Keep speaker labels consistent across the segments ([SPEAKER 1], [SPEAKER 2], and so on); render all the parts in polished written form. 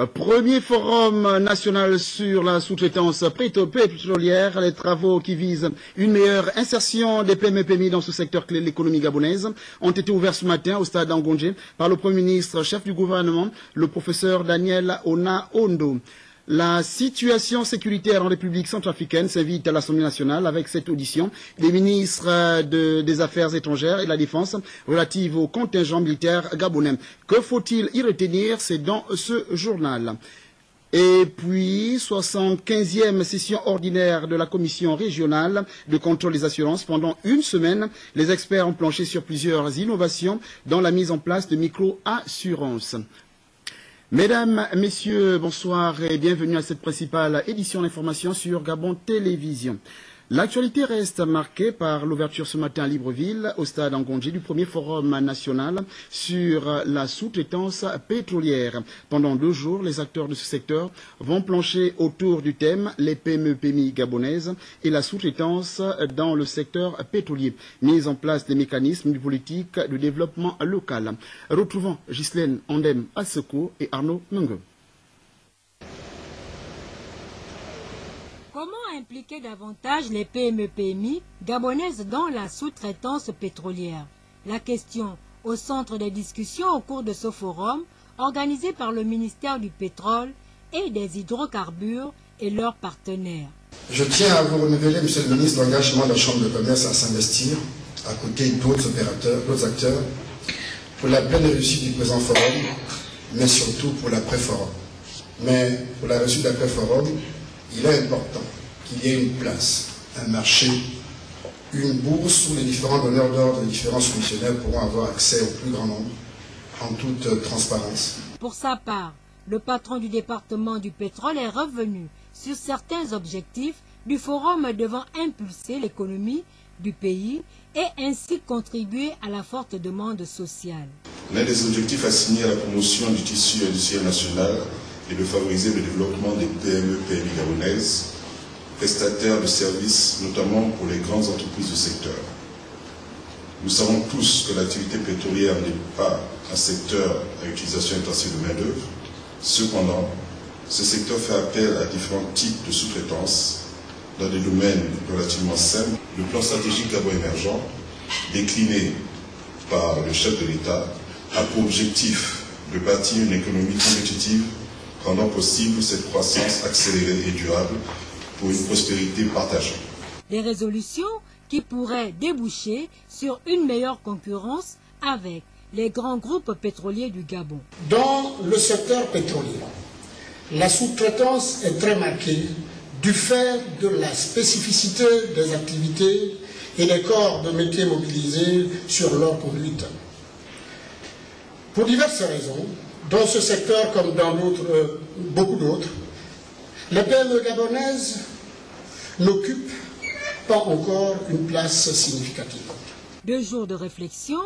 [SPEAKER 1] Premier forum national sur la sous-traitance pétrolière, les travaux qui visent une meilleure insertion des PME-PMI dans ce secteur clé de l'économie gabonaise ont été ouverts ce matin au stade d'Angondje par le Premier ministre, chef du gouvernement, le professeur Daniel Ona-Ondo. La situation sécuritaire en République centrafricaine s'invite à l'Assemblée nationale avec cette audition des ministres des Affaires étrangères et de la Défense relative au contingent militaire gabonais. Que faut-il y retenir? C'est dans ce journal. Et puis, 75e session ordinaire de la Commission régionale de contrôle des assurances. Pendant une semaine, les experts ont planché sur plusieurs innovations dans la mise en place de micro-assurances. Mesdames, Messieurs, bonsoir et bienvenue à cette principale édition d'information sur Gabon Télévision. L'actualité reste marquée par l'ouverture ce matin à Libreville, au stade Angondje, du premier forum national sur la sous-traitance pétrolière. Pendant 2 jours, les acteurs de ce secteur vont plancher autour du thème les PME-PMI gabonaises et la sous-traitance dans le secteur pétrolier. Mise en place des mécanismes de politique de développement local. Retrouvons Ghislaine Ondem Asseko et Arnaud Mungo.
[SPEAKER 2] Comment impliquer davantage les PME-PMI gabonaises dans la sous-traitance pétrolière? La question au centre des discussions au cours de ce forum organisé par le ministère du Pétrole et des Hydrocarbures et leurs partenaires.
[SPEAKER 3] Je tiens à vous renouveler, Monsieur le ministre, l'engagement de la Chambre de commerce à s'investir à côté d'autres opérateurs, d'autres acteurs, pour la pleine réussite du présent forum, mais surtout pour l'après-forum. Mais pour la réussite de l'après-forum, il est important qu'il y ait une place, un marché, une bourse où les différents donneurs d'ordre, les différents soumissionnaires pourront avoir accès au plus grand nombre en toute transparence.
[SPEAKER 2] Pour sa part, le patron du département du pétrole est revenu sur certains objectifs du forum devant impulser l'économie du pays et ainsi contribuer à la forte demande sociale.
[SPEAKER 4] L'un des objectifs assignés à la promotion du tissu industriel national et de favoriser le développement des PME-PMI gabonaises, prestataires de services, notamment pour les grandes entreprises du secteur. Nous savons tous que l'activité pétrolière n'est pas un secteur à utilisation intensive de main-d'œuvre. Cependant, ce secteur fait appel à différents types de sous-traitance dans des domaines relativement simples. Le plan stratégique Gabon émergent, décliné par le chef de l'État, a pour objectif de bâtir une économie compétitive rendant possible cette croissance accélérée et durable pour une prospérité partagée.
[SPEAKER 2] Des résolutions qui pourraient déboucher sur une meilleure concurrence avec les grands groupes pétroliers du Gabon.
[SPEAKER 5] Dans le secteur pétrolier, la sous-traitance est très marquée du fait de la spécificité des activités et des corps de métiers mobilisés sur leur conduite. Pour diverses raisons, dans ce secteur comme dans beaucoup d'autres, les PME gabonaises n'occupent pas encore une place significative.
[SPEAKER 2] 2 jours de réflexion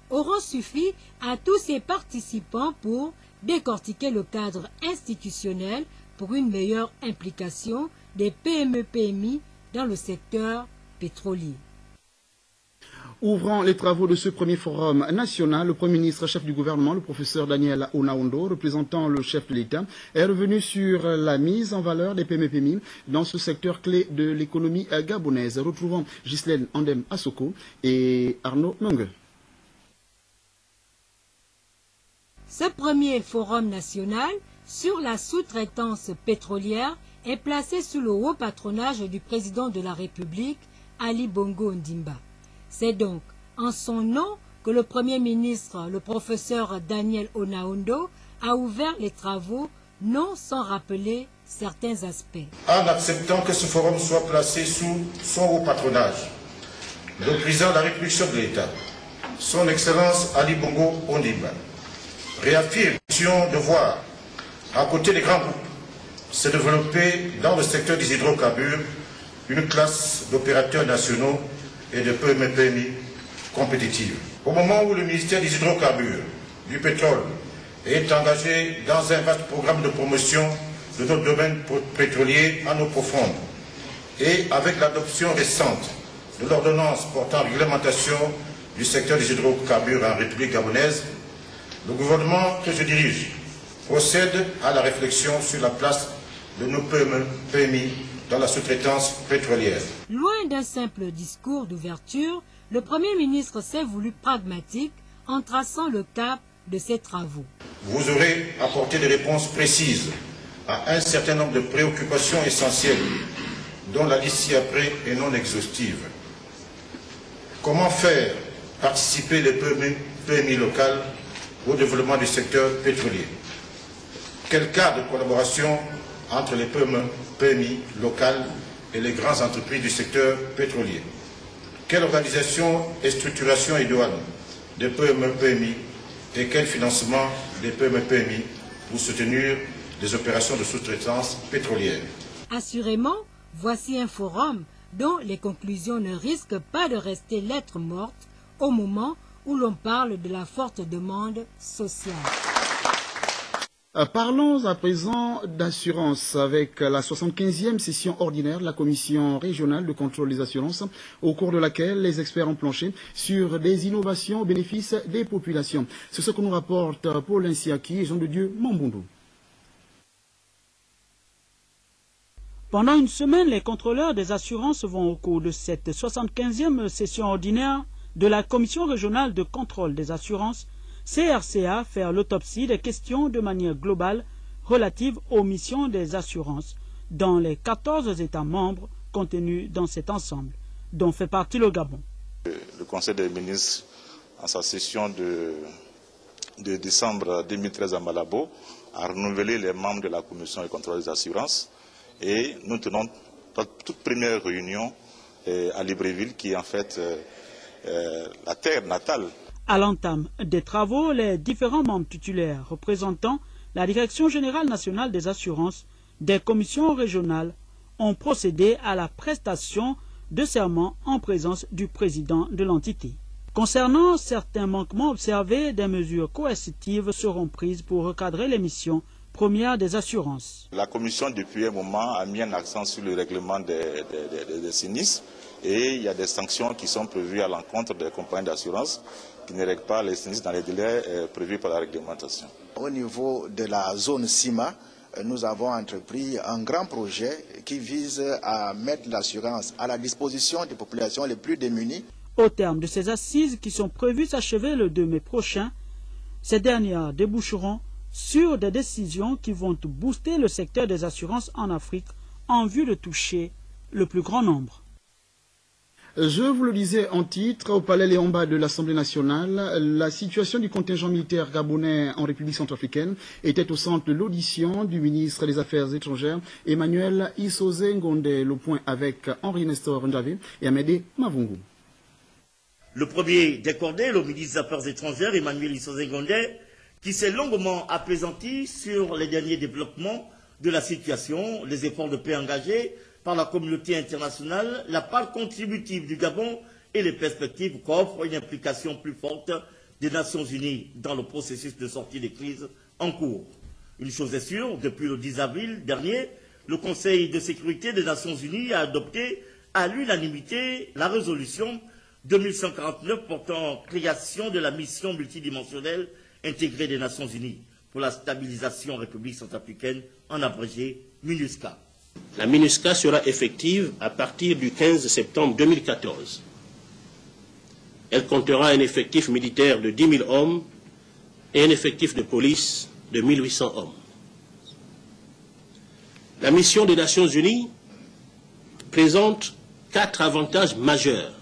[SPEAKER 2] auront suffi à tous ces participants pour décortiquer le cadre institutionnel pour une meilleure implication des PME-PMI dans le secteur pétrolier.
[SPEAKER 1] Ouvrant les travaux de ce premier forum national, le Premier ministre, chef du gouvernement, le professeur Daniel Ona-Ondo, représentant le chef de l'État, est revenu sur la mise en valeur des PME-PMI dans ce secteur clé de l'économie gabonaise. Retrouvons Ghislaine Ondem Asseko et Arnaud Mungue.
[SPEAKER 2] Ce premier forum national sur la sous-traitance pétrolière est placé sous le haut patronage du président de la République, Ali Bongo Ondimba. C'est donc en son nom que le Premier ministre, le professeur Daniel Ona-Ondo, a ouvert les travaux, non sans rappeler certains aspects.
[SPEAKER 6] En acceptant que ce forum soit placé sous son haut patronage, le président de la République chef de l'État, son Excellence Ali Bongo Ondimba, réaffirme de voir, à côté des grands groupes, se développer dans le secteur des hydrocarbures une classe d'opérateurs nationaux et de PME-PMI compétitives. Au moment où le ministère des Hydrocarbures, du pétrole, est engagé dans un vaste programme de promotion de notre domaine pétrolier en eau profonde, et avec l'adoption récente de l'ordonnance portant réglementation du secteur des hydrocarbures en République gabonaise, le gouvernement que je dirige procède à la réflexion sur la place de nos PMI dans la sous-traitance pétrolière.
[SPEAKER 2] Loin d'un simple discours d'ouverture, le Premier ministre s'est voulu pragmatique en traçant le cap de ses travaux.
[SPEAKER 6] Vous aurez apporté des réponses précises à un certain nombre de préoccupations essentielles, dont la liste ci-après est non exhaustive. Comment faire participer les PMI locales au développement du secteur pétrolier? Quel cas de collaboration entre les PMI locales et les grandes entreprises du secteur pétrolier? Quelle organisation et structuration idoine des PMI et quel financement des PMI pour soutenir des opérations de sous-traitance pétrolière?
[SPEAKER 2] Assurément, voici un forum dont les conclusions ne risquent pas de rester lettre morte au moment où l'on parle de la forte demande sociale.
[SPEAKER 1] Parlons à présent d'assurance avec la 75e session ordinaire de la Commission régionale de contrôle des assurances, au cours de laquelle les experts ont planché sur des innovations au bénéfice des populations. C'est ce que nous rapportent Paul Insiaki et Jean de Dieu Mamboundou.
[SPEAKER 7] Pendant une semaine, les contrôleurs des assurances vont au cours de cette 75e session ordinaire de la Commission régionale de contrôle des assurances CRCA faire l'autopsie des questions de manière globale relatives aux missions des assurances dans les 14 États membres contenus dans cet ensemble, dont fait partie le Gabon.
[SPEAKER 8] Le Conseil des ministres, en sa session de décembre 2013 à Malabo, a renouvelé les membres de la Commission de contrôle des assurances et nous tenons notre toute première réunion à Libreville, qui est en fait la terre natale.
[SPEAKER 7] À l'entame des travaux, les différents membres titulaires représentant la Direction générale nationale des assurances des commissions régionales ont procédé à la prestation de serment en présence du président de l'entité. Concernant certains manquements observés, des mesures coercitives seront prises pour recadrer les missions premières des assurances.
[SPEAKER 8] La commission, depuis un moment, a mis un accent sur le règlement des sinistres et il y a des sanctions qui sont prévues à l'encontre des compagnies d'assurance qui ne règlent pas les sinistres dans les délais prévus par la réglementation.
[SPEAKER 9] Au niveau de la zone CIMA, nous avons entrepris un grand projet qui vise à mettre l'assurance à la disposition des populations les plus démunies.
[SPEAKER 7] Au terme de ces assises qui sont prévues s'achever le 2 mai prochain, ces dernières déboucheront sur des décisions qui vont booster le secteur des assurances en Afrique en vue de toucher le plus grand nombre.
[SPEAKER 1] Je vous le disais en titre, au Palais Léomba de l'Assemblée nationale, la situation du contingent militaire gabonais en République centrafricaine était au centre de l'audition du ministre des Affaires étrangères, Emmanuel Issoze Ngonde. Le point avec Henri Nestor Ndavé et Amédée Mavungu.
[SPEAKER 10] Le premier décordé, le ministre des Affaires étrangères, Emmanuel Issoze Ngonde, qui s'est longuement apaisanti sur les derniers développements de la situation, les efforts de paix engagés par la communauté internationale, la part contributive du Gabon et les perspectives qu'offre une implication plus forte des Nations Unies dans le processus de sortie des crises en cours. Une chose est sûre, depuis le 10 avril dernier, le Conseil de sécurité des Nations Unies a adopté à l'unanimité la résolution 2149 portant création de la mission multidimensionnelle intégrée des Nations Unies pour la stabilisation en République centrafricaine, en abrégé MINUSCA.
[SPEAKER 11] La MINUSCA sera effective à partir du 15 septembre 2014. Elle comptera un effectif militaire de 10 000 hommes et un effectif de police de 1 800 hommes. La mission des Nations Unies présente 4 avantages majeurs.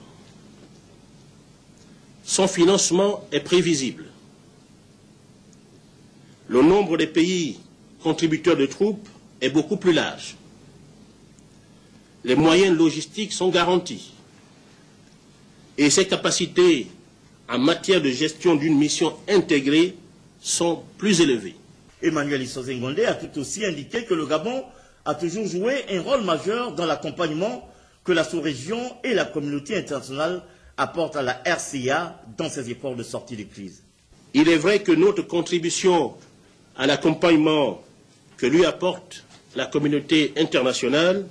[SPEAKER 11] Son financement est prévisible. Le nombre des pays contributeurs de troupes est beaucoup plus large. Les moyens logistiques sont garantis et ses capacités en matière de gestion d'une mission intégrée sont plus élevées.
[SPEAKER 10] Emmanuel Issoze Ngonde a tout aussi indiqué que le Gabon a toujours joué un rôle majeur dans l'accompagnement que la sous-région et la communauté internationale apportent à la RCA dans ses efforts de sortie de crise.
[SPEAKER 11] Il est vrai que notre contribution à l'accompagnement que lui apporte la communauté internationale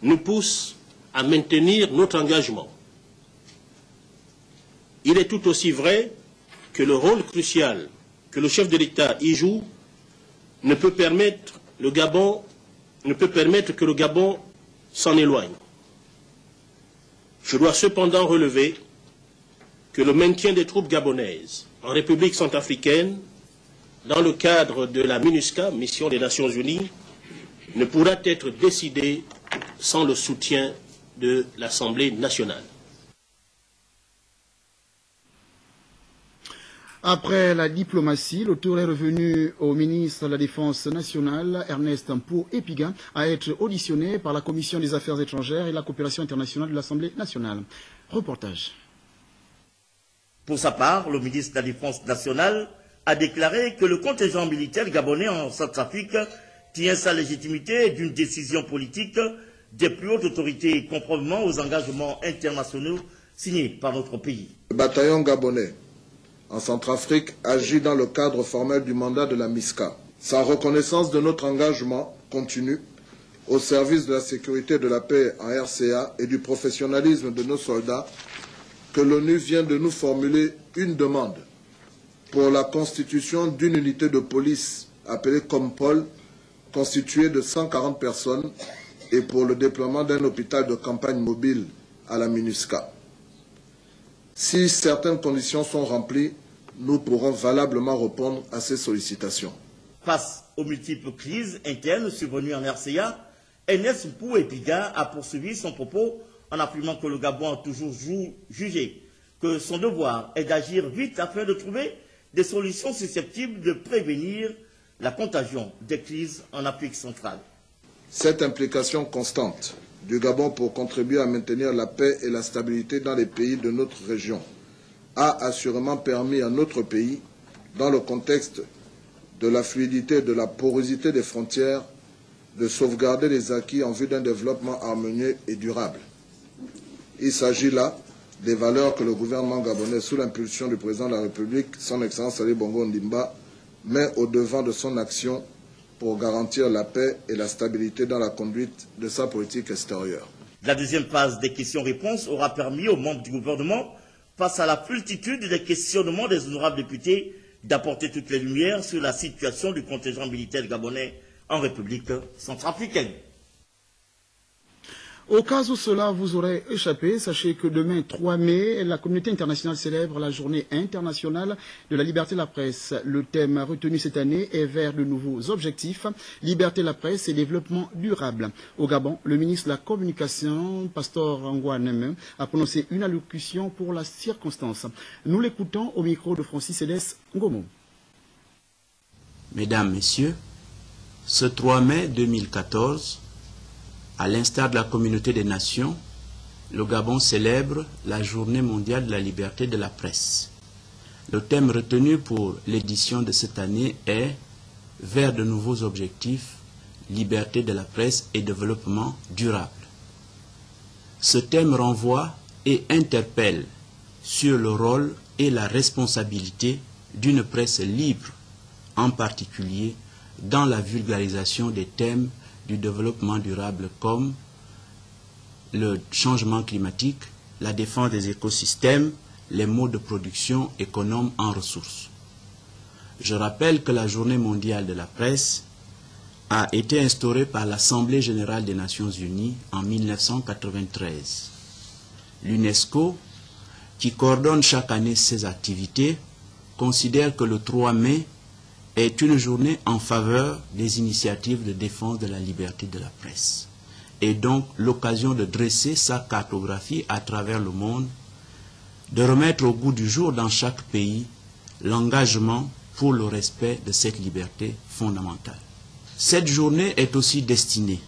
[SPEAKER 11] nous pousse à maintenir notre engagement. Il est tout aussi vrai que le rôle crucial que le chef de l'État y joue ne peut permettre que le Gabon s'en éloigne. Je dois cependant relever que le maintien des troupes gabonaises en République centrafricaine, dans le cadre de la MINUSCA, mission des Nations Unies, ne pourra être décidé sans le soutien de l'Assemblée nationale.
[SPEAKER 1] Après la diplomatie, le tour est revenu au ministre de la Défense nationale, Ernest Mpou-Epiga, à être auditionné par la Commission des Affaires étrangères et la coopération internationale de l'Assemblée nationale. Reportage.
[SPEAKER 10] Pour sa part, le ministre de la Défense nationale a déclaré que le contingent militaire gabonais en Centrafrique tient sa légitimité d'une décision politique des plus hautes autorités conformément aux engagements internationaux signés par notre pays.
[SPEAKER 12] Le bataillon gabonais en Centrafrique agit dans le cadre formel du mandat de la MISCA. Sa reconnaissance de notre engagement continu au service de la sécurité et de la paix en RCA et du professionnalisme de nos soldats que l'ONU vient de nous formuler une demande pour la constitution d'une unité de police appelée Compol, constituée de 140 personnes, et pour le déploiement d'un hôpital de campagne mobile à la MINUSCA. Si certaines conditions sont remplies, nous pourrons valablement répondre à ces sollicitations.
[SPEAKER 10] Face aux multiples crises internes survenues en RCA, Ernest Mpou-Epiga a poursuivi son propos en affirmant que le Gabon a toujours jugé que son devoir est d'agir vite afin de trouver des solutions susceptibles de prévenir la contagion des crises en Afrique centrale.
[SPEAKER 12] Cette implication constante du Gabon pour contribuer à maintenir la paix et la stabilité dans les pays de notre région a assurément permis à notre pays, dans le contexte de la fluidité et de la porosité des frontières, de sauvegarder les acquis en vue d'un développement harmonieux et durable. Il s'agit là des valeurs que le gouvernement gabonais, sous l'impulsion du président de la République, son Excellence Ali Bongo Ondimba, met au devant de son action pour garantir la paix et la stabilité dans la conduite de sa politique extérieure.
[SPEAKER 10] La deuxième phase des questions-réponses aura permis aux membres du gouvernement, face à la multitude des questionnements des honorables députés, d'apporter toutes les lumières sur la situation du contingent militaire gabonais en République centrafricaine.
[SPEAKER 1] Au cas où cela vous aurait échappé, sachez que demain 3 mai, la communauté internationale célèbre la journée internationale de la liberté de la presse. Le thème retenu cette année est vers de nouveaux objectifs, liberté de la presse et développement durable. Au Gabon, le ministre de la Communication, Pastor Ngouaneme, a prononcé une allocution pour la circonstance. Nous l'écoutons au micro de Francis Céleste Ngomo.
[SPEAKER 13] Mesdames, Messieurs, ce 3 mai 2014, à l'instar de la communauté des nations, le Gabon célèbre la Journée mondiale de la liberté de la presse. Le thème retenu pour l'édition de cette année est « Vers de nouveaux objectifs, liberté de la presse et développement durable ». Ce thème renvoie et interpelle sur le rôle et la responsabilité d'une presse libre, en particulier dans la vulgarisation des thèmes du développement durable comme le changement climatique, la défense des écosystèmes, les modes de production économes en ressources. Je rappelle que la Journée mondiale de la presse a été instaurée par l'Assemblée générale des Nations unies en 1993. L'UNESCO, qui coordonne chaque année ses activités, considère que le 3 mai est une journée en faveur des initiatives de défense de la liberté de la presse, et donc l'occasion de dresser sa cartographie à travers le monde, de remettre au goût du jour dans chaque pays l'engagement pour le respect de cette liberté fondamentale. Cette journée est aussi destinée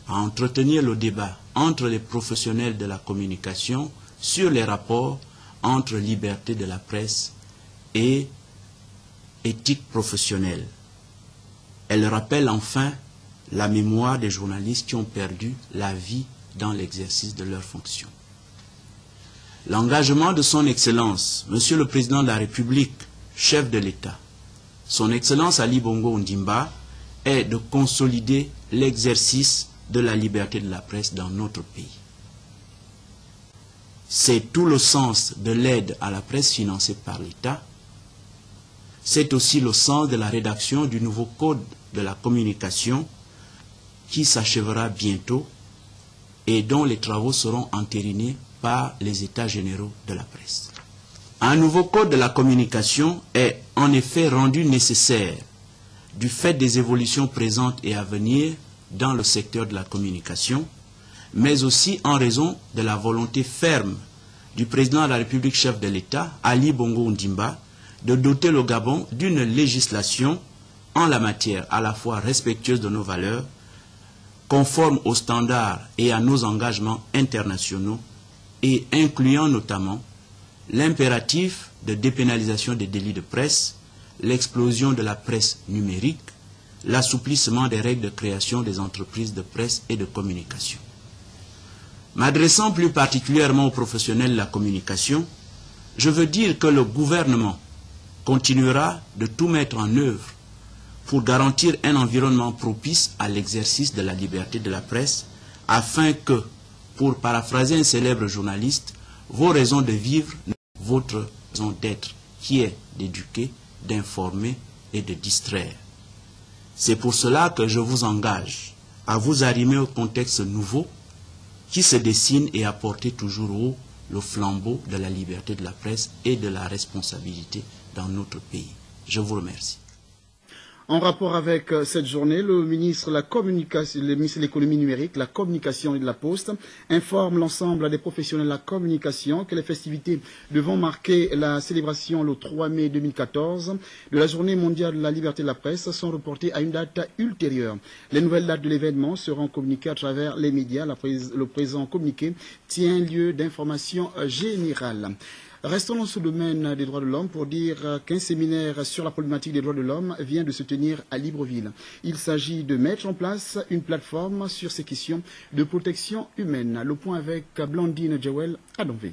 [SPEAKER 13] à entretenir le débat entre les professionnels de la communication sur les rapports entre liberté de la presse et éthique professionnelle. Elle rappelle enfin la mémoire des journalistes qui ont perdu la vie dans l'exercice de leurs fonctions. L'engagement de son Excellence, Monsieur le Président de la République, chef de l'État, son Excellence Ali Bongo Ondimba, est de consolider l'exercice de la liberté de la presse dans notre pays. C'est tout le sens de l'aide à la presse financée par l'État. C'est aussi le sens de la rédaction du nouveau code de la communication qui s'achèvera bientôt et dont les travaux seront entérinés par les États généraux de la presse. Un nouveau code de la communication est en effet rendu nécessaire du fait des évolutions présentes et à venir dans le secteur de la communication, mais aussi en raison de la volonté ferme du président de la République chef de l'État, Ali Bongo Ondimba, de doter le Gabon d'une législation en la matière à la fois respectueuse de nos valeurs, conforme aux standards et à nos engagements internationaux et incluant notamment l'impératif de dépénalisation des délits de presse, l'explosion de la presse numérique, l'assouplissement des règles de création des entreprises de presse et de communication. M'adressant plus particulièrement aux professionnels de la communication, je veux dire que le gouvernement continuera de tout mettre en œuvre pour garantir un environnement propice à l'exercice de la liberté de la presse, afin que, pour paraphraser un célèbre journaliste, vos raisons de vivre, votre raison d'être, qui est d'éduquer, d'informer et de distraire. C'est pour cela que je vous engage à vous arrimer au contexte nouveau qui se dessine et à porter toujours haut le flambeau de la liberté de la presse et de la responsabilité dans notre pays. Je vous remercie.
[SPEAKER 1] En rapport avec cette journée, le ministre de la Communication, le ministre de l'économie numérique, la communication et de la poste informe l'ensemble des professionnels de la communication que les festivités devant marquer la célébration le 3 mai 2014 de la journée mondiale de la liberté de la presse sont reportées à une date ultérieure. Les nouvelles dates de l'événement seront communiquées à travers les médias. Le présent communiqué tient lieu d'information générale. Restons dans ce domaine des droits de l'homme pour dire qu'un séminaire sur la problématique des droits de l'homme vient de se tenir à Libreville. Il s'agit de mettre en place une plateforme sur ces questions de protection humaine. Le point avec Blandine Djawel à Donvé.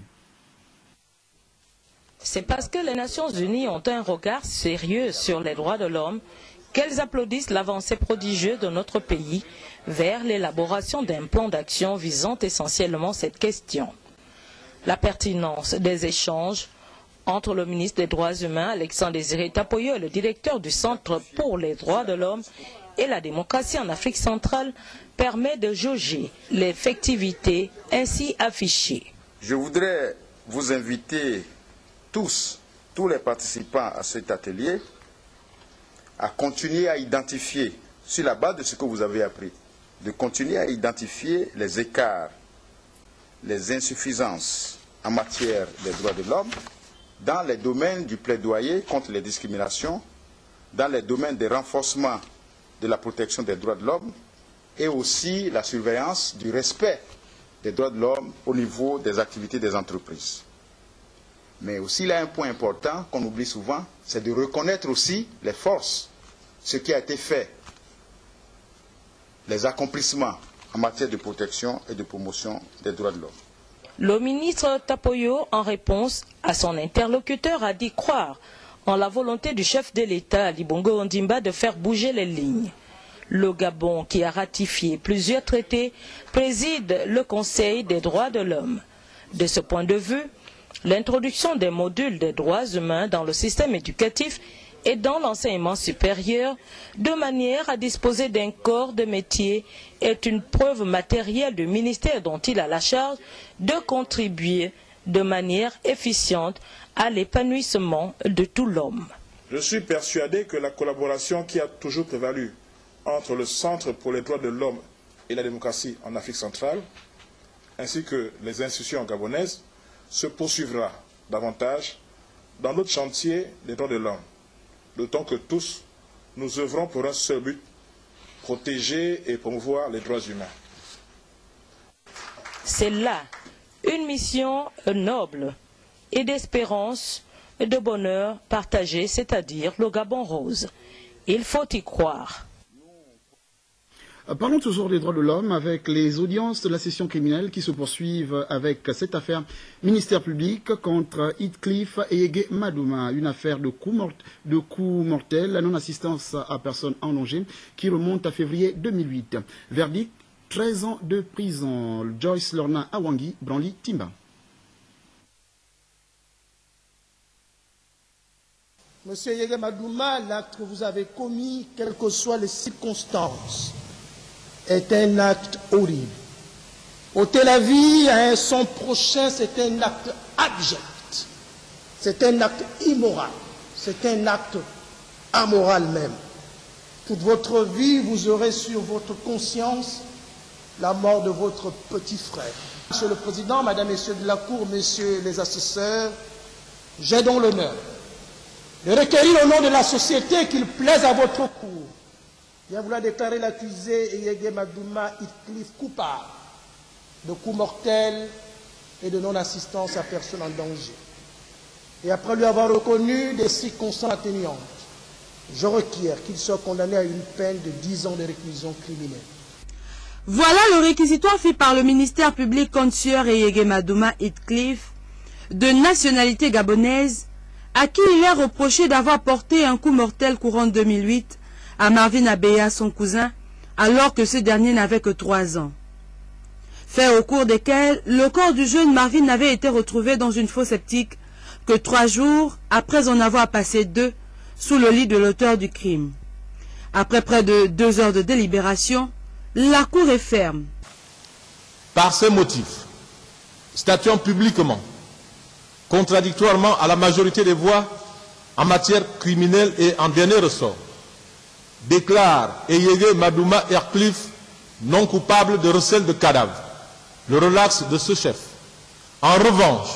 [SPEAKER 14] C'est parce que les Nations Unies ont un regard sérieux sur les droits de l'homme qu'elles applaudissent l'avancée prodigieuse de notre pays vers l'élaboration d'un plan d'action visant essentiellement cette question. La pertinence des échanges entre le ministre des Droits humains, Alexandre Désiré Tapoyo, et le directeur du Centre pour les droits de l'homme et la démocratie en Afrique centrale permet de jauger l'effectivité ainsi affichée.
[SPEAKER 15] Je voudrais vous inviter tous les participants à cet atelier, à continuer à identifier, sur la base de ce que vous avez appris, de continuer à identifier les écarts, les insuffisances en matière des droits de l'homme dans les domaines du plaidoyer contre les discriminations, dans les domaines de renforcement de la protection des droits de l'homme et aussi la surveillance du respect des droits de l'homme au niveau des activités des entreprises. Mais aussi, il y a un point important qu'on oublie souvent, c'est de reconnaître aussi les forces, ce qui a été fait, les accomplissements en matière de protection et de promotion des droits de l'homme.
[SPEAKER 14] Le ministre Tapoyo, en réponse à son interlocuteur, a dit croire en la volonté du chef de l'État, Ali Bongo Ondimba, de faire bouger les lignes. Le Gabon, qui a ratifié plusieurs traités, préside le Conseil des droits de l'homme. De ce point de vue, l'introduction des modules des droits humains dans le système éducatif et dans l'enseignement supérieur, de manière à disposer d'un corps de métier, est une preuve matérielle du ministère dont il a la charge de contribuer de manière efficiente à l'épanouissement de tout l'homme.
[SPEAKER 16] Je suis persuadé que la collaboration qui a toujours prévalu entre le Centre pour les droits de l'homme et la démocratie en Afrique centrale, ainsi que les institutions gabonaises, se poursuivra davantage dans notre chantier des droits de l'homme. D'autant que tous, nous œuvrons pour un seul but, protéger et promouvoir les droits humains.
[SPEAKER 14] C'est là une mission noble et d'espérance et de bonheur partagé, c'est-à-dire le Gabon rose. Il faut y croire.
[SPEAKER 1] Parlons toujours des droits de l'homme avec les audiences de la session criminelle qui se poursuivent avec cette affaire ministère public contre Heathcliff et Ege Madouma, une affaire de coup mortel, la non-assistance à personne en danger qui remonte à février 2008. Verdict, 13 ans de prison. Joyce Lorna Awangi, Branly Timba.
[SPEAKER 5] Monsieur Yege Madouma, l'acte que vous avez commis, quelles que soient les circonstances, est un acte horrible. Ôter la vie à son prochain, c'est un acte abject. C'est un acte immoral. C'est un acte amoral même. Toute votre vie, vous aurez sur votre conscience la mort de votre petit frère. Monsieur le Président, Madame, Messieurs de la Cour, Messieurs les assesseurs, j'ai donc l'honneur de requérir au nom de la société qu'il plaise à votre cour. Bien vouloir déclarer l'accusé Yege Madouma Heathcliff coupable de coups mortels et de non-assistance à personne en danger. Et après lui avoir reconnu des circonstances atténuantes, je requiers qu'il soit condamné à une peine de 10 ans de réclusion criminelle.
[SPEAKER 17] Voilà le réquisitoire fait par le ministère public contre Sieur et Yege Madouma Heathcliff, de nationalité gabonaise, à qui il est reproché d'avoir porté un coup mortel courant 2008 à Marvin Abeya, son cousin, alors que ce dernier n'avait que 3 ans. Fait au cours desquels le corps du jeune Marvin avait été retrouvé dans une fosse septique que 3 jours après en avoir passé 2 sous le lit de l'auteur du crime. Après près de 2 heures de délibération, la cour est ferme.
[SPEAKER 18] Par ces motifs, statuant publiquement, contradictoirement à la majorité des voix en matière criminelle et en dernier ressort, déclare Yege Madouma Heathcliff non coupable de recel de cadavres, le relaxe de ce chef. En revanche,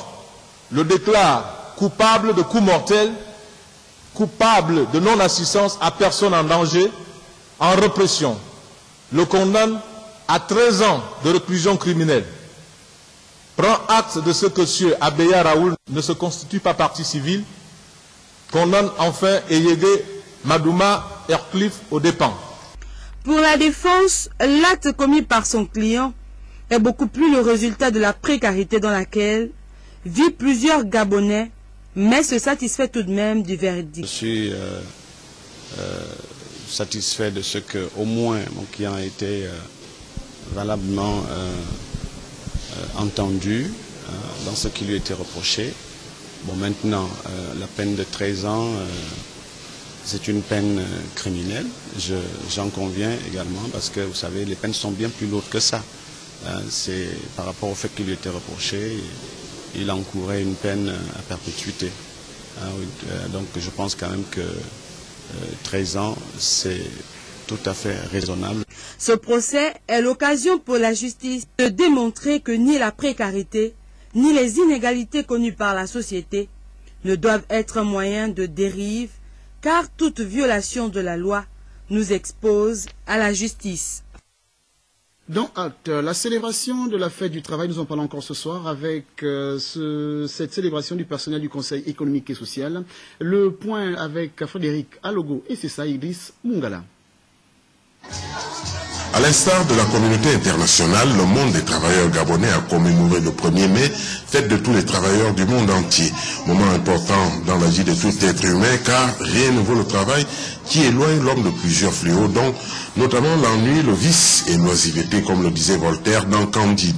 [SPEAKER 18] le déclare coupable de coups mortels, coupable de non-assistance à personne en danger, en répression, le condamne à 13 ans de réclusion criminelle. Prend acte de ce que M. Abeya Raoul ne se constitue pas partie civile, condamne enfin Yege Madouma Heathcliff aux dépens.
[SPEAKER 17] Pour la défense, l'acte commis par son client est beaucoup plus le résultat de la précarité dans laquelle vivent plusieurs Gabonais, mais se satisfait tout de même du verdict.
[SPEAKER 19] Je suis satisfait de ce que, au moins, mon client a été valablement entendu dans ce qui lui était reproché. Bon, maintenant, la peine de 13 ans, c'est une peine criminelle, j'en conviens également, parce que, vous savez, les peines sont bien plus lourdes que ça. C'est par rapport au fait qu'il lui était reproché, il encourait une peine à perpétuité. Donc je pense quand même que 13 ans, c'est tout à fait raisonnable.
[SPEAKER 17] Ce procès est l'occasion pour la justice de démontrer que ni la précarité, ni les inégalités connues par la société ne doivent être un moyen de dérive, car toute violation de la loi nous expose à la justice.
[SPEAKER 1] Dans Acte, la célébration de la fête du travail, nous en parlons encore ce soir avec cette célébration du personnel du Conseil économique et social. Le point avec Frédéric Alogo et c'est ça, Idriss Mungala.
[SPEAKER 20] À l'instar de la communauté internationale, le monde des travailleurs gabonais a commémoré le 1er mai, fête de tous les travailleurs du monde entier. Moment important dans la vie de tout être humain, car rien ne vaut le travail qui éloigne l'homme de plusieurs fléaux, dont notamment l'ennui, le vice et l'oisiveté, comme le disait Voltaire dans Candide.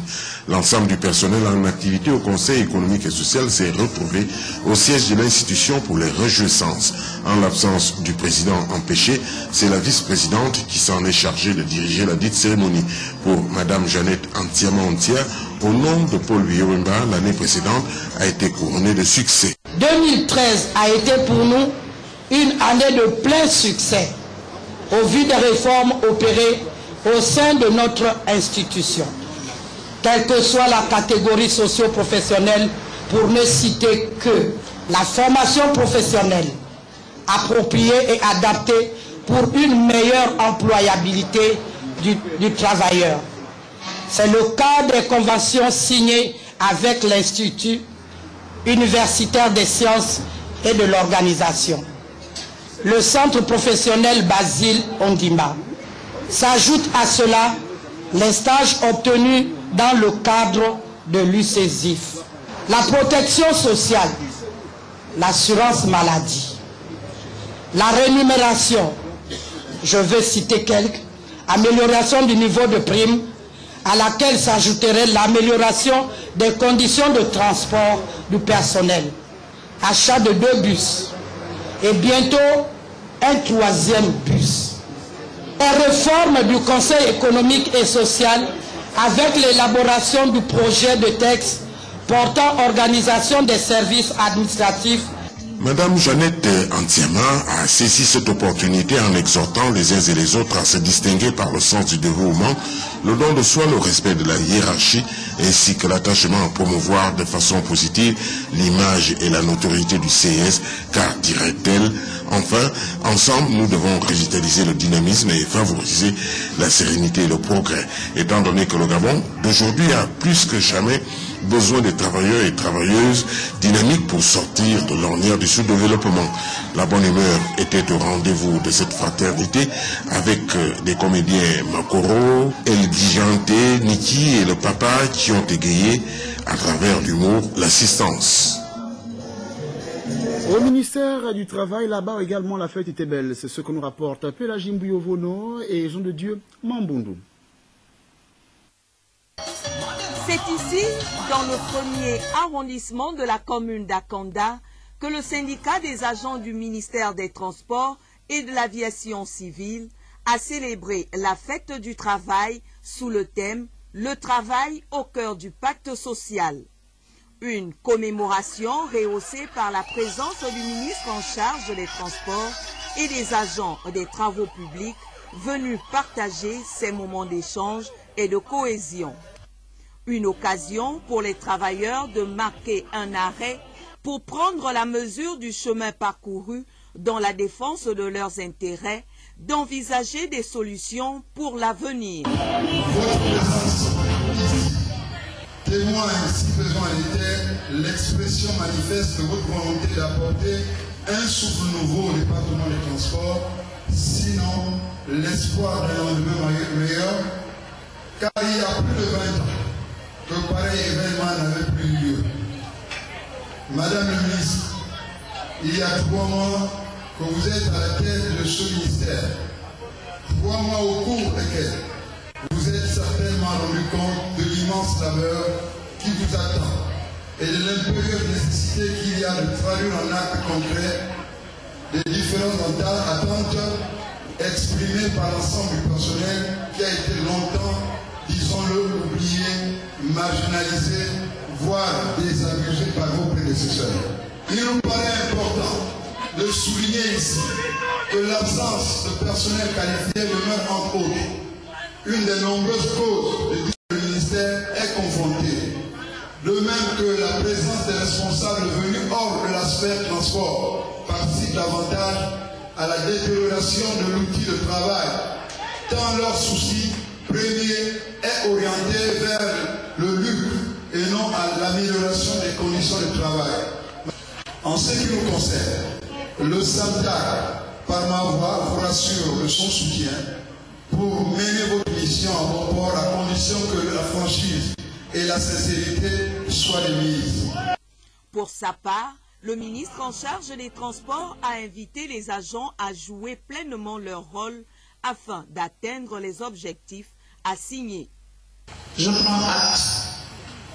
[SPEAKER 20] L'ensemble du personnel en activité au Conseil économique et social s'est retrouvé au siège de l'institution pour les réjouissances. En l'absence du président empêché, c'est la vice-présidente qui s'en est chargée de diriger la dite cérémonie. Pour Madame Jeannette Antiama-Ontia, au nom de Paul Biyowemba, l'année précédente a été couronnée de succès.
[SPEAKER 5] 2013 a été pour nous une année de plein succès au vu des réformes opérées au sein de notre institution. Quelle que soit la catégorie socio-professionnelle, pour ne citer que la formation professionnelle appropriée et adaptée pour une meilleure employabilité du travailleur. C'est le cas des conventions signées avec l'Institut universitaire des sciences et de l'organisation. Le centre professionnel Basile Ondimba. S'ajoute à cela les stages obtenus dans le cadre de l'UCESIF. La protection sociale, l'assurance maladie, la rémunération, je veux citer quelques, amélioration du niveau de prime, à laquelle s'ajouterait l'amélioration des conditions de transport du personnel, achat de 2 bus, et bientôt un 3e bus. La réforme du Conseil économique et social avec l'élaboration du projet de texte portant organisation des services administratifs.
[SPEAKER 20] Madame Jeannette Antiama a saisi cette opportunité en exhortant les uns et les autres à se distinguer par le sens du dévouement, le don de soi, le respect de la hiérarchie, ainsi que l'attachement à promouvoir de façon positive l'image et la notoriété du CS, car, dirait-elle, enfin, ensemble, nous devons revitaliser le dynamisme et favoriser la sérénité et le progrès, étant donné que le Gabon d'aujourd'hui a plus que jamais besoin de travailleurs et travailleuses dynamiques pour sortir de l'ornière du sous-développement. La bonne humeur était au rendez-vous de cette fraternité avec des comédiens Makoro, El Dijante, Niki et le papa qui ont égayé à travers l'humour l'assistance.
[SPEAKER 1] Au ministère du Travail, là-bas également, la fête était belle. C'est ce que nous rapportent Pélagine Bouyovono et Jean de Dieu Mambundu.
[SPEAKER 21] C'est ici, dans le premier arrondissement de la commune d'Akanda, que le syndicat des agents du ministère des Transports et de l'aviation civile a célébré la fête du travail sous le thème « Le travail au cœur du pacte social ». Une commémoration rehaussée par la présence du ministre en charge des Transports et des agents des travaux publics venus partager ces moments d'échange et de cohésion. Une occasion pour les travailleurs de marquer un arrêt pour prendre la mesure du chemin parcouru dans la défense de leurs intérêts, d'envisager des solutions pour l'avenir.
[SPEAKER 3] Témoin, si besoin était, l'expression manifeste de votre volonté d'apporter un souffle nouveau au département des transports, sinon l'espoir d'un lendemain meilleur, car il y a plus de 20 ans que pareil événement n'avait plus lieu. Madame le ministre, il y a 3 mois que vous êtes à la tête de ce ministère. 3 mois au cours desquels vous êtes certainement rendu compte de l'immense labeur qui vous attend et de l'impérieuse nécessité qu'il y a de traduire en actes concrets les différentes attentes exprimées par l'ensemble du personnel qui a été longtemps, disons-le, oublié, marginalisé, voire désabusé par vos prédécesseurs. Il nous paraît important de souligner ici que l'absence de personnel qualifié demeure entre autres une des nombreuses causes de le ministère est confrontée. De même que la présence des responsables venus hors de l'aspect transport participe davantage à la détérioration de l'outil de travail, tant leur souci premier est orienté vers le lucre et non à l'amélioration des conditions de travail. En ce qui nous concerne, le SAMDAC, par ma voix, vous rassure de son soutien pour mener votre mission à bon port à condition que la franchise et la sincérité soient les mises.
[SPEAKER 21] Pour sa part, le ministre en charge des Transports a invité les agents à jouer pleinement leur rôle afin d'atteindre les objectifs assignés.
[SPEAKER 22] Je prends acte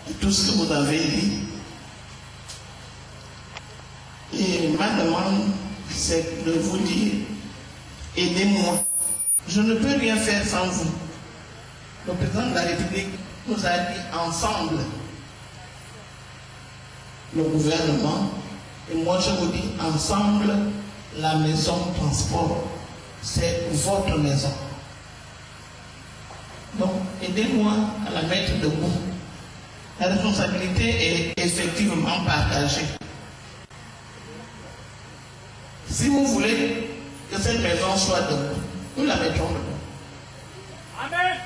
[SPEAKER 22] de tout ce que vous avez dit. Et ma demande, c'est de vous dire, aidez-moi. Je ne peux rien faire sans vous. Le président de la République nous a dit ensemble, le gouvernement, et moi je vous dis ensemble, la maison transport, c'est votre maison. Donc, aidez-moi à la mettre debout. La responsabilité est effectivement partagée. Si vous voulez que cette maison soit debout, nous la mettrons debout.
[SPEAKER 21] Amen.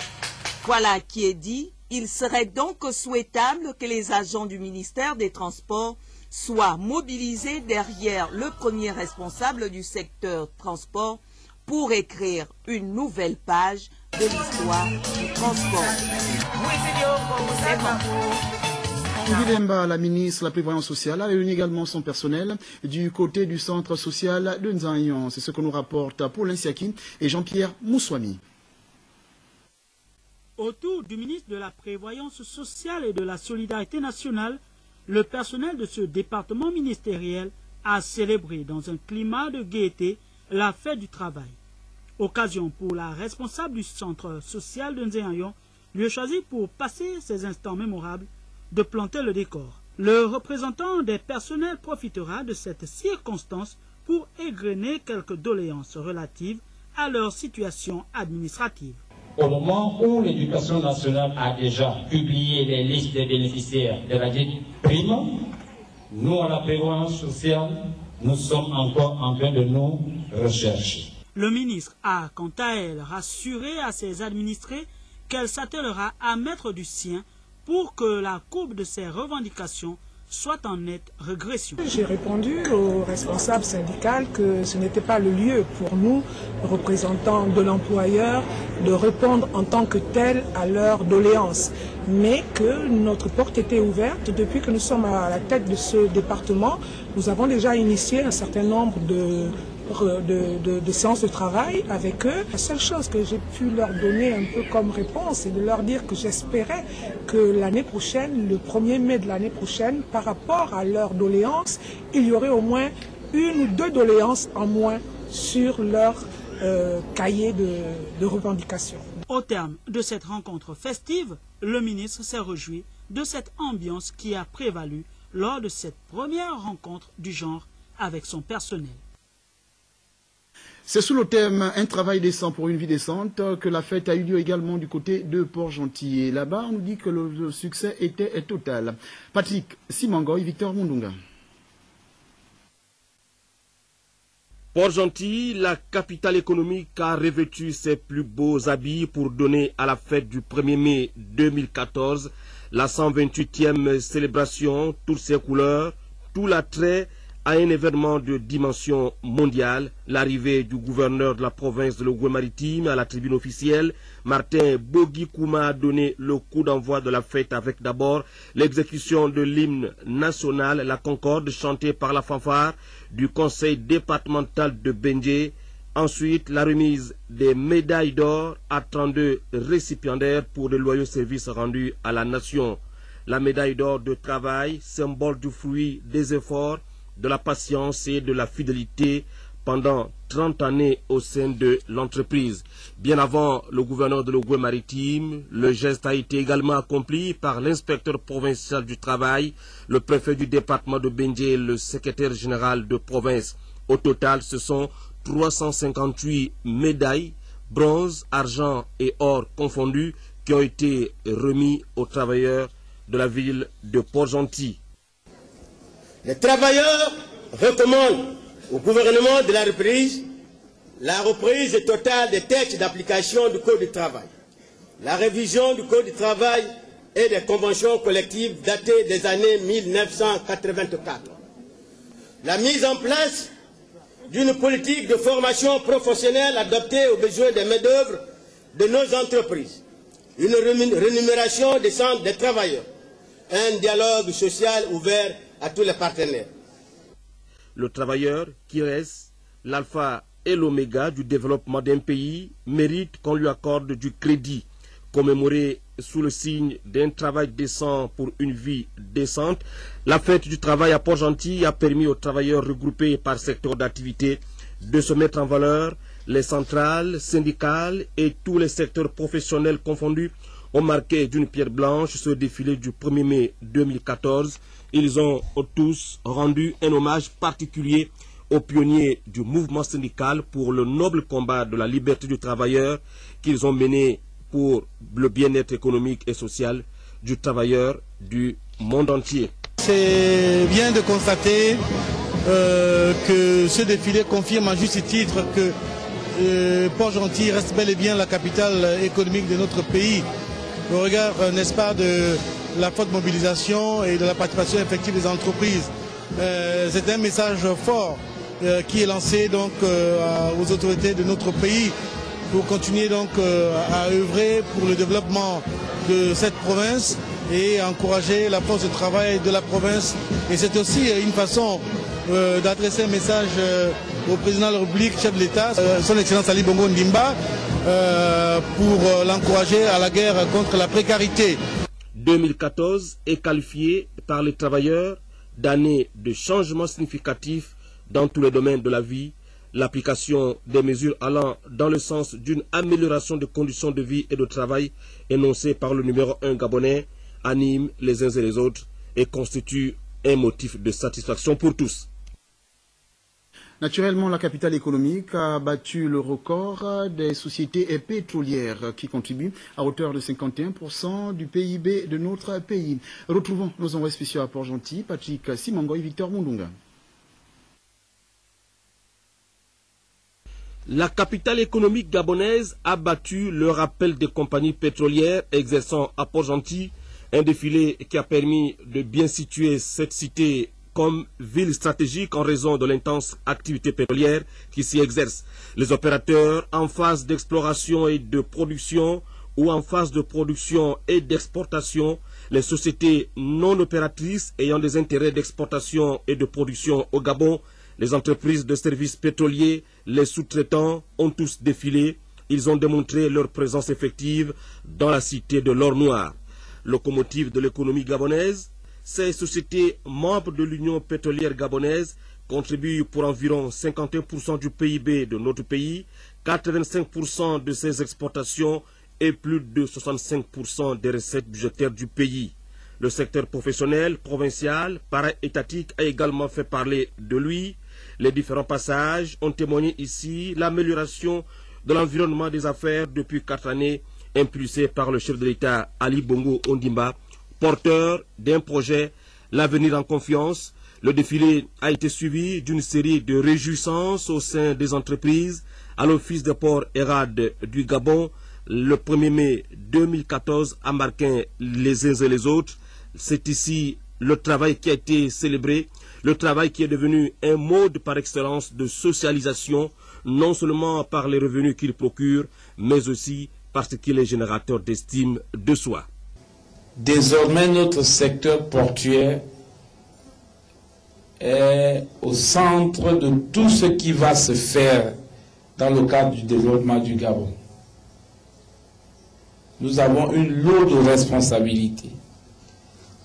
[SPEAKER 21] Voilà qui est dit. Il serait donc souhaitable que les agents du ministère des Transports soient mobilisés derrière le premier responsable du secteur transport pour écrire une nouvelle page de l'histoire du transport.
[SPEAKER 1] Guilemba, la ministre de la Prévoyance sociale, a réuni également son personnel du côté du centre social de Nzanyon. C'est ce que nous rapportent Paul Insiaki et Jean-Pierre Moussouami.
[SPEAKER 7] Autour du ministre de la Prévoyance sociale et de la Solidarité nationale, le personnel de ce département ministériel a célébré dans un climat de gaieté la fête du travail. Occasion pour la responsable du centre social de Nzéanyon, lieu choisi pour passer ces instants mémorables, de planter le décor. Le représentant des personnels profitera de cette circonstance pour égrener quelques doléances relatives à leur situation administrative.
[SPEAKER 4] Au moment où l'Éducation nationale a déjà publié les listes des bénéficiaires de la dite prime, nous, à la prévoyance sociale, nous sommes encore en train de nous rechercher.
[SPEAKER 7] Le ministre a, quant à elle, rassuré à ses administrés qu'elle s'attellera à mettre du sien pour que la courbe de ses revendications soit en nette régression.
[SPEAKER 6] J'ai répondu au responsable syndical que ce n'était pas le lieu pour nous, représentants de l'employeur, de répondre en tant que tel à leurs doléances, mais que notre porte était ouverte. Depuis que nous sommes à la tête de ce département, nous avons déjà initié un certain nombre de séances de travail avec eux. La seule chose que j'ai pu leur donner un peu comme réponse, c'est de leur dire que j'espérais que l'année prochaine, le 1er mai de l'année prochaine, par rapport à leurs doléances, il y aurait au moins 1 ou 2 doléances en moins sur leur cahier de revendications.
[SPEAKER 7] Au terme de cette rencontre festive, le ministre s'est réjoui de cette ambiance qui a prévalu lors de cette première rencontre du genre avec son personnel.
[SPEAKER 1] C'est sous le thème « Un travail décent pour une vie décente » que la fête a eu lieu également du côté de Port-Gentil. Et là-bas, on nous dit que le succès était total. Patrick Simangoy, Victor Mundunga.
[SPEAKER 11] Port-Gentil, la capitale économique, a revêtu ses plus beaux habits pour donner à la fête du 1er mai 2014 la 128e célébration, toutes ses couleurs, tout l'attrait à un événement de dimension mondiale, l'arrivée du gouverneur de la province de l'Ogooué-Maritime à la tribune officielle. Martin Bogi-Kouma a donné le coup d'envoi de la fête avec d'abord l'exécution de l'hymne national, la Concorde, chantée par la fanfare du conseil départemental de Benjé. Ensuite, la remise des médailles d'or à 32 récipiendaires pour de loyaux services rendus à la nation. La médaille d'or de travail, symbole du fruit des efforts, de la patience et de la fidélité pendant 30 années au sein de l'entreprise. Bien avant le gouverneur de l'Ogooué-Maritime, le geste a été également accompli par l'inspecteur provincial du travail, le préfet du département de Benjé et le secrétaire général de province. Au total, ce sont 358 médailles, bronze, argent et or confondus, qui ont été remis aux travailleurs de la ville de Port-Gentil.
[SPEAKER 23] Les travailleurs recommandent au gouvernement de la reprise la reprise totale des textes d'application du Code du travail, la révision du Code du travail et des conventions collectives datées des années 1984, la mise en place d'une politique de formation professionnelle adaptée aux besoins des main-d'œuvre de nos entreprises, une rémunération décente des travailleurs, un dialogue social ouvert à tous les partenaires.
[SPEAKER 11] Le travailleur, qui reste l'alpha et l'oméga du développement d'un pays, mérite qu'on lui accorde du crédit. Commémoré sous le signe d'un travail décent pour une vie décente, la fête du travail à Port-Gentil a permis aux travailleurs regroupés par secteur d'activité de se mettre en valeur. Les centrales, syndicales et tous les secteurs professionnels confondus ont marqué d'une pierre blanche ce défilé du 1er mai 2014. Ils ont tous rendu un hommage particulier aux pionniers du mouvement syndical pour le noble combat de la liberté du travailleur qu'ils ont mené pour le bien-être économique et social du travailleur du monde entier.
[SPEAKER 24] C'est bien de constater que ce défilé confirme à juste titre que Port-Gentil reste bel et bien la capitale économique de notre pays. Au regard, n'est-ce pas, de la forte mobilisation et de la participation effective des entreprises. C'est un message fort qui est lancé donc aux autorités de notre pays pour continuer donc à œuvrer pour le développement de cette province et encourager la force de travail de la province. Et c'est aussi une façon d'adresser un message au président de la République, chef de l'État, son Excellence Ali Bongo Ndimba, pour l'encourager à la guerre contre la précarité.
[SPEAKER 11] 2014 est qualifié par les travailleurs d'années de changements significatifs dans tous les domaines de la vie, l'application des mesures allant dans le sens d'une amélioration des conditions de vie et de travail énoncées par le numéro 1 gabonais anime les uns et les autres et constitue un motif de satisfaction pour tous.
[SPEAKER 1] Naturellement, la capitale économique a battu le record des sociétés pétrolières qui contribuent à hauteur de 51% du PIB de notre pays. Retrouvons nos envoyés spéciaux à Port-Gentil, Patrick Simango et Victor Mundunga.
[SPEAKER 11] La capitale économique gabonaise a battu le rappel des compagnies pétrolières exerçant à Port-Gentil, un défilé qui a permis de bien situer cette cité comme ville stratégique en raison de l'intense activité pétrolière qui s'y exerce. Les opérateurs en phase d'exploration et de production ou en phase de production et d'exportation, les sociétés non opératrices ayant des intérêts d'exportation et de production au Gabon, les entreprises de services pétroliers, les sous-traitants ont tous défilé. Ils ont démontré leur présence effective dans la cité de l'or noir. Locomotive de l'économie gabonaise, ces sociétés membres de l'Union pétrolière gabonaise contribuent pour environ 51% du PIB de notre pays, 85% de ses exportations et plus de 65% des recettes budgétaires du pays. Le secteur professionnel, provincial, para-étatique a également fait parler de lui. Les différents passages ont témoigné ici l'amélioration de l'environnement des affaires depuis 4 années, impulsé par le chef de l'État Ali Bongo Ondimba, porteur d'un projet, l'avenir en confiance. Le défilé a été suivi d'une série de réjouissances au sein des entreprises à l'office de port Erad du Gabon. Le 1er mai 2014 a marqué les uns et les autres. C'est ici le travail qui a été célébré, le travail qui est devenu un mode par excellence de socialisation, non seulement par les revenus qu'il procure, mais aussi parce qu'il est générateur d'estime de soi.
[SPEAKER 2] Désormais, notre secteur portuaire est au centre de tout ce qui va se faire dans le cadre du développement du Gabon. Nous avons une lourde responsabilité.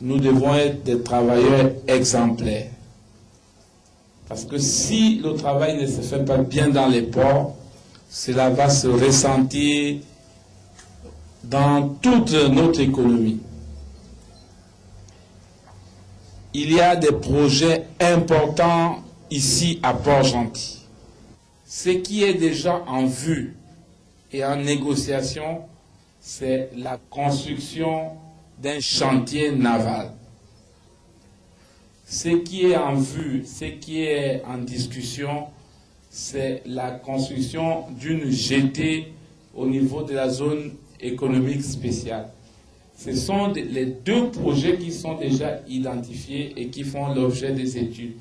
[SPEAKER 2] Nous devons être des travailleurs exemplaires. Parce que si le travail ne se fait pas bien dans les ports, cela va se ressentir dans toute notre économie. Il y a des projets importants ici à Port-Gentil. Ce qui est déjà en vue et en négociation, c'est la construction d'un chantier naval. Ce qui est en vue, ce qui est en discussion, c'est la construction d'une jetée au niveau de la zone économique spéciale. Ce sont les 2 projets qui sont déjà identifiés et qui font l'objet des études.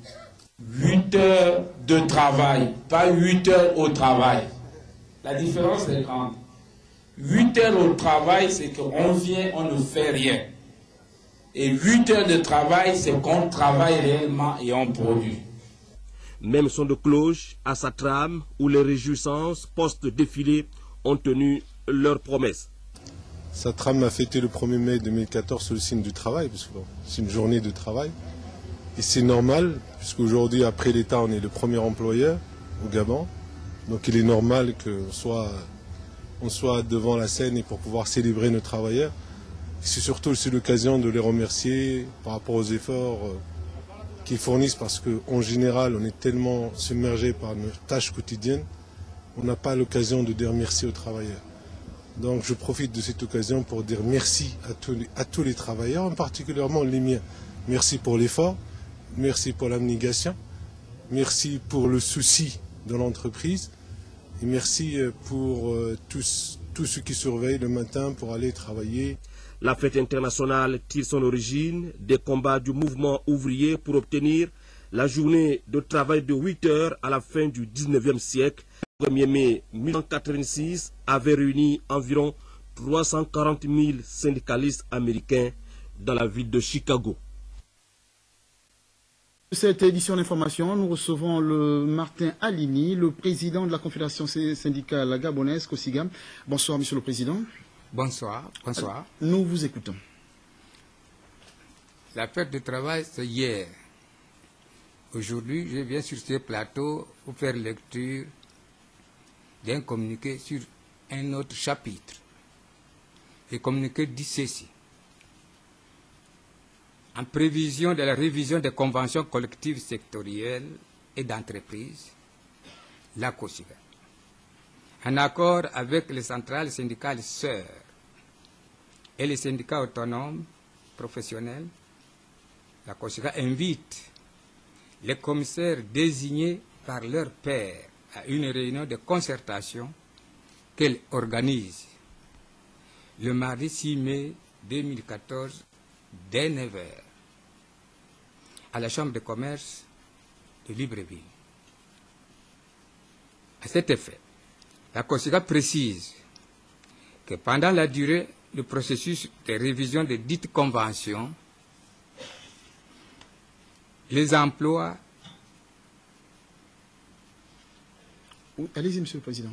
[SPEAKER 2] 8 heures de travail, pas 8 heures au travail. La différence est grande. 8 heures au travail, c'est qu'on vient, on ne fait rien. Et 8 heures de travail, c'est qu'on travaille réellement et on produit.
[SPEAKER 11] Même son de cloche à sa trame où les réjouissances post-défilé ont tenu leurs promesses.
[SPEAKER 8] Sa trame a fêté le 1er mai 2014 sur le signe du travail, parce que c'est une journée de travail. Et c'est normal, puisqu'aujourd'hui, après l'État, on est le premier employeur au Gabon. Donc il est normal qu'on soit devant la scène et pour pouvoir célébrer nos travailleurs. C'est surtout aussi l'occasion de les remercier par rapport aux efforts qu'ils fournissent, parce qu'en général, on est tellement submergé par nos tâches quotidiennes, on n'a pas l'occasion de dire merci aux travailleurs. Donc je profite de cette occasion pour dire merci à tous les travailleurs, particulièrement les miens. Merci pour l'effort, merci pour l'abnégation, merci pour le souci de l'entreprise et merci pour tous ceux qui surveillent le matin pour aller travailler.
[SPEAKER 11] La fête internationale tire son origine des combats du mouvement ouvrier pour obtenir la journée de travail de 8 heures à la fin du 19e siècle. Le 1er mai 1986 avait réuni environ 340 000 syndicalistes américains dans la ville de Chicago.
[SPEAKER 1] Cette édition d'information, nous recevons le Martin Alini, le président de la Confédération syndicale gabonaise, COSIGA. Bonsoir, monsieur le président.
[SPEAKER 9] Bonsoir, bonsoir.
[SPEAKER 1] Nous vous écoutons.
[SPEAKER 9] La fête du travail, c'est hier. Aujourd'hui, je viens sur ce plateau pour faire lecture d'un communiqué sur un autre chapitre. Le communiqué dit ceci. En prévision de la révision des conventions collectives sectorielles et d'entreprise, la COSIGA, en accord avec les centrales syndicales sœurs et les syndicats autonomes professionnels, la COSIGA invite les commissaires désignés par leur pairs à une réunion de concertation qu'elle organise le mardi 6 mai 2014 dès 9h à la Chambre de commerce de Libreville. À cet effet, la COSIGA précise que pendant la durée du processus de révision de dites conventions, les emplois...
[SPEAKER 1] Allez-y, Monsieur le Président.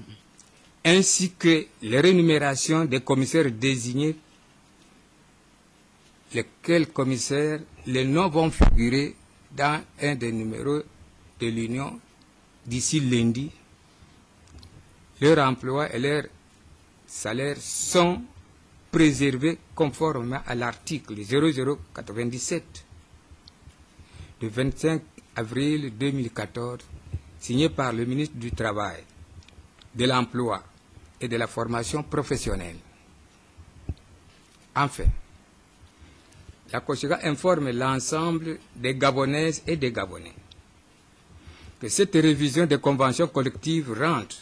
[SPEAKER 9] Ainsi que les rémunérations des commissaires désignés, lesquels commissaires, les noms vont figurer dans un des numéros de l'Union d'ici lundi. Leur emploi et leur salaire sont préservés conformément à l'article 0097 du 25 avril 2014, signé par le ministre du Travail, de l'Emploi et de la Formation professionnelle. Enfin, la COSIGA informe l'ensemble des Gabonaises et des Gabonais que cette révision des conventions collectives rentre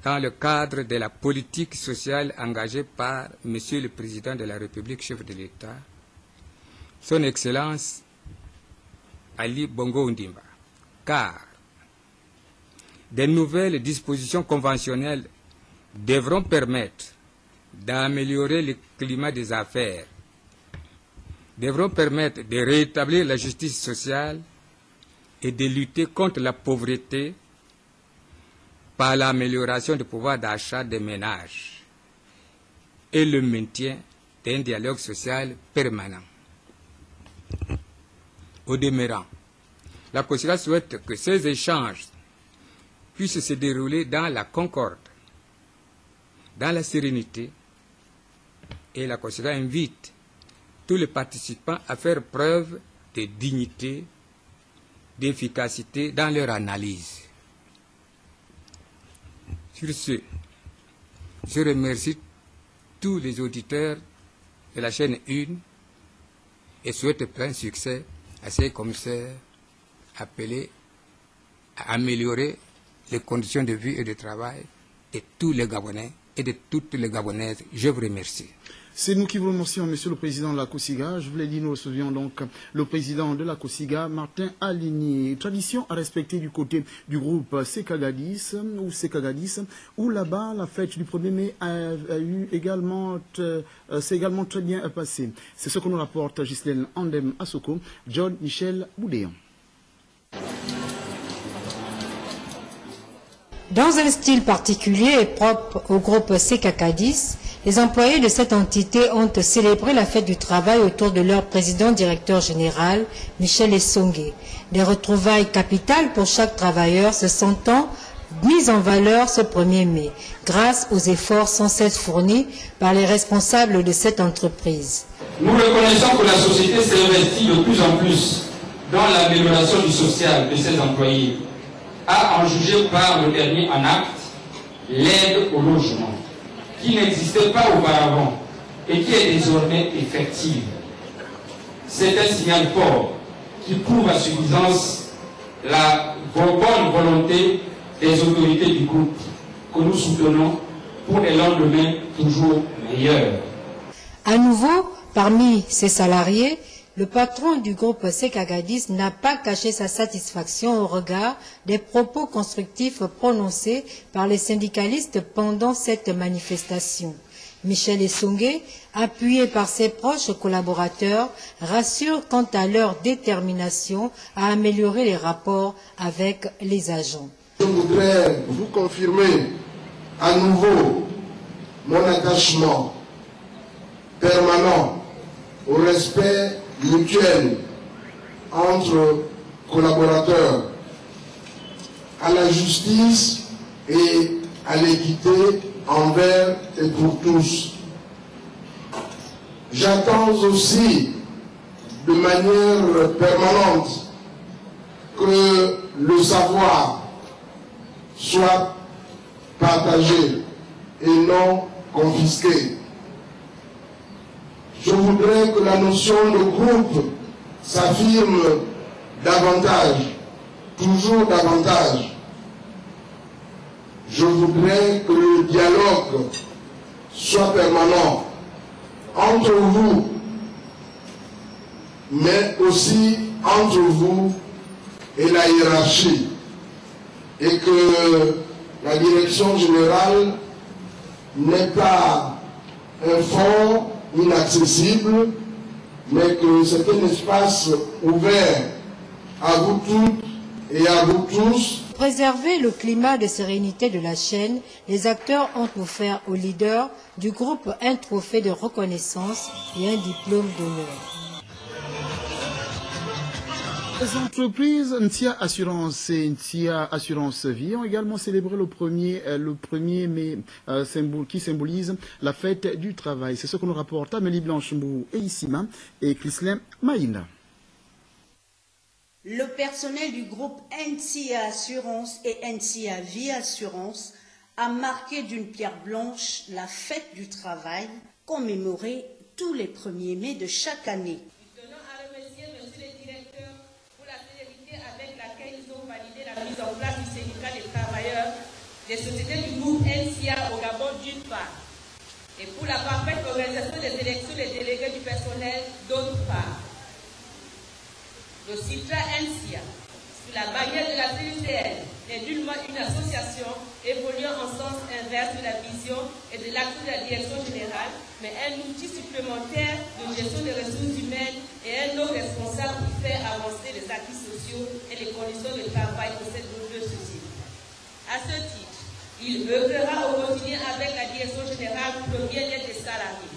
[SPEAKER 9] dans le cadre de la politique sociale engagée par Monsieur le Président de la République, chef de l'État, Son Excellence Ali Bongo Ondimba, car de nouvelles dispositions conventionnelles devront permettre d'améliorer le climat des affaires, devront permettre de rétablir la justice sociale et de lutter contre la pauvreté par l'amélioration du pouvoir d'achat des ménages et le maintien d'un dialogue social permanent. Au demeurant, la COSIGA souhaite que ces échanges puissent se dérouler dans la concorde, dans la sérénité, et la COSIGA invite tous les participants à faire preuve de dignité, d'efficacité dans leur analyse. Sur ce, je remercie tous les auditeurs de la chaîne 1 et souhaite plein succès à ces commissaires appelés à améliorer les conditions de vie et de travail de tous les Gabonais et de toutes les Gabonaises. Je vous remercie.
[SPEAKER 1] C'est nous qui vous remercions, Monsieur le Président de la COSIGA. Je vous l'ai dit, nous recevions donc le Président de la COSIGA, Martin Aligny. Tradition à respecter du côté du groupe Sekagadis, où là-bas, la fête du 1er mai s'est également très bien passée. C'est ce que nous rapporte Ghislaine Andem Asoko, John Michel Boudéan.
[SPEAKER 10] Dans un style particulier et propre au groupe Sekakadis, les employés de cette entité ont célébré la fête du travail autour de leur président-directeur général, Michel Essongué. Des retrouvailles capitales pour chaque travailleur se sentant mis en valeur ce 1er mai, grâce aux efforts sans cesse fournis par les responsables de cette entreprise.
[SPEAKER 12] Nous reconnaissons que la société s'investit de plus en plus dans l'amélioration du social de ses employés, à en juger par le dernier en acte, l'aide au logement, qui n'existait pas auparavant et qui est désormais effective. C'est un signal fort qui prouve à suffisance la bonne volonté des autorités du groupe que nous soutenons pour des lendemains toujours meilleurs.
[SPEAKER 10] À nouveau, parmi ces salariés, le patron du groupe Sekagadis n'a pas caché sa satisfaction au regard des propos constructifs prononcés par les syndicalistes pendant cette manifestation. Michel Essongué, appuyé par ses proches collaborateurs, rassure quant à leur détermination à améliorer les rapports avec les agents.
[SPEAKER 13] Je voudrais vous confirmer à nouveau mon attachement permanent au respect mutuel entre collaborateurs, à la justice et à l'équité envers et pour tous. J'attends aussi de manière permanente que le savoir soit partagé et non confisqué. Je voudrais que la notion de groupe s'affirme davantage, toujours davantage. Je voudrais que le dialogue soit permanent entre vous, mais aussi entre vous et la hiérarchie, et que la direction générale n'est pas un fort inaccessible, mais que c'est un espace ouvert à vous toutes et à vous tous.
[SPEAKER 10] Pour préserver le climat de sérénité de la chaîne, les acteurs ont offert aux leaders du groupe un trophée de reconnaissance et un diplôme d'honneur.
[SPEAKER 1] Les entreprises Ntia Assurance et Ntia Assurance Vie ont également célébré le 1er mai qui symbolise la fête du travail. C'est ce que nous rapportent Amélie Blanchembou et Issima et Chrislin Maïna.
[SPEAKER 14] Le personnel du groupe Ntia Assurance et Ntia Vie Assurance a marqué d'une pierre blanche la fête du travail commémorée tous les 1er mai de chaque année.
[SPEAKER 15] La mise en place du syndicat des travailleurs des sociétés du groupe NCA au Gabon d'une part, et pour la parfaite organisation des élections des délégués du personnel d'autre part. Le CITRA NCA, sous la bannière de la CUCL, est nullement une association évoluant en sens inverse de la vision et de l'action de la direction générale, mais un outil supplémentaire de gestion des ressources humaines et un autre responsable pour faire avancer les acquis sociaux et les conditions de travail pour cette nouvelle société. À ce titre, il œuvrera au quotidien avec la direction générale pour le bien-être des salariés.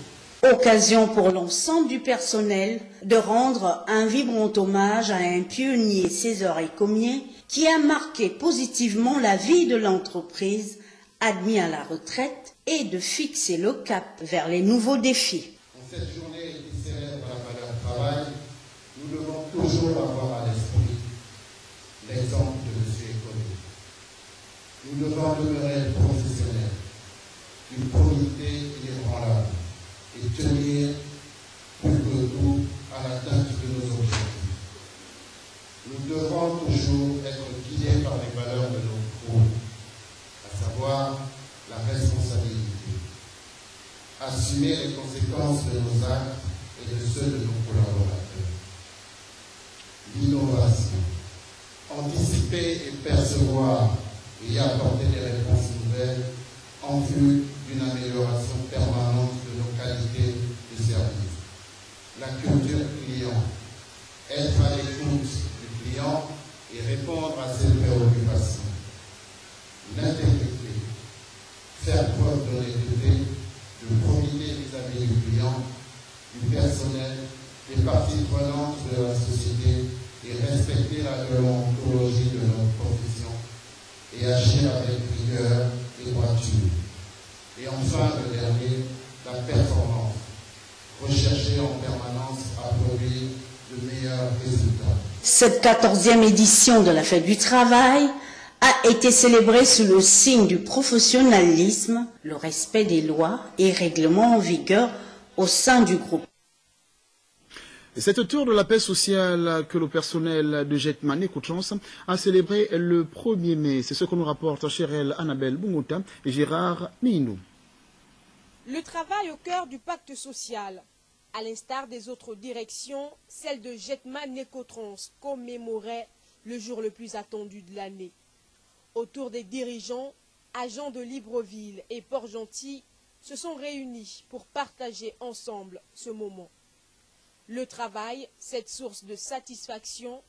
[SPEAKER 14] Occasion pour l'ensemble du personnel de rendre un vibrant hommage à un pionnier César Ecomier qui a marqué positivement la vie de l'entreprise, admis à la retraite, et de fixer le cap vers les nouveaux défis.
[SPEAKER 16] En cette journée qui célèbre la valeur travail, nous devons toujours avoir à l'esprit l'exemple de M. Ecomier. Nous devons demeurer professionnels, d'une probité inébranlable, et tenir plus que tout à l'atteinte de nos objectifs. Nous devons toujours être guidés par les valeurs de notre groupe, à savoir la responsabilité, assumer les conséquences de nos actes et de ceux de nos collaborateurs, l'innovation, anticiper et percevoir et apporter des réponses nouvelles en vue d'une amélioration permanente de nos qualités de service. La culture client, être à l'écoute du client et répondre à ses préoccupations. L'intégrité, faire preuve d'honnêteté, de probité vis-à-vis du client, du personnel, des parties prenantes de la société et respecter la déontologie de notre profession et agir avec rigueur et droiture. Et enfin, le dernier, la performance. Rechercher en permanence à produire de meilleurs résultats.
[SPEAKER 14] Cette 14e édition de la Fête du Travail a été célébrée sous le signe du professionnalisme, le respect des lois et règlements en vigueur au sein du groupe.
[SPEAKER 1] C'est autour de la paix sociale que le personnel de Jetman Écoutchance a célébré le 1er mai. C'est ce que nous rapportent Chérel Annabelle Bungouta et Gérard Miinou.
[SPEAKER 18] Le travail au cœur du pacte social. À l'instar des autres directions, celle de Jetman Écotrans commémorait le jour le plus attendu de l'année. Autour des dirigeants, agents de Libreville et Port-Gentil se sont réunis pour partager ensemble ce moment. Le travail, cette source de satisfaction,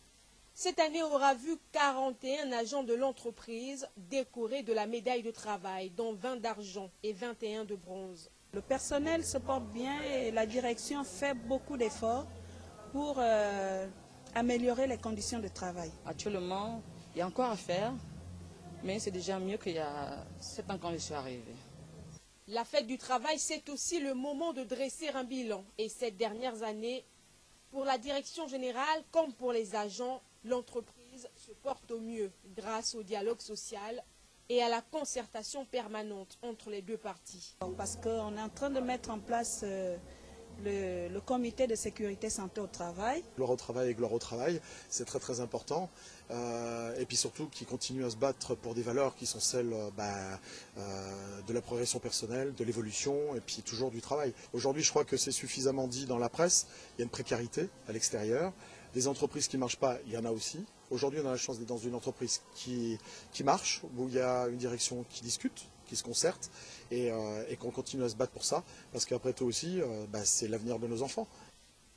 [SPEAKER 18] cette année aura vu 41 agents de l'entreprise décorés de la médaille de travail, dont 20 d'argent et 21 de bronze.
[SPEAKER 25] Le personnel se porte bien et la direction fait beaucoup d'efforts pour
[SPEAKER 5] améliorer les conditions de travail?
[SPEAKER 17] Actuellement, il y a encore à faire, mais c'est déjà mieux qu'il y a 7 ans quand je suis arrivée.
[SPEAKER 18] La fête du travail, c'est aussi le moment de dresser un bilan. Et ces dernières années, pour la direction générale comme pour les agents, l'entreprise se porte au mieux grâce au dialogue social et à la concertation permanente entre les deux parties.
[SPEAKER 5] Parce qu'on est en train de mettre en place le comité de sécurité santé au travail.
[SPEAKER 19] Gloire au travail et gloire au travail, c'est très très important. Et puis surtout qui continuent à se battre pour des valeurs qui sont celles de la progression personnelle, de l'évolution et puis toujours du travail. Aujourd'hui, je crois que c'est suffisamment dit dans la presse, il y a une précarité à l'extérieur. Des entreprises qui ne marchent pas, il y en a aussi. Aujourd'hui, on a la chance d'être dans une entreprise qui marche, où il y a une direction qui discute, qui se concerte, et qu'on continue à se battre pour ça, parce qu'après tout aussi, c'est l'avenir de nos enfants.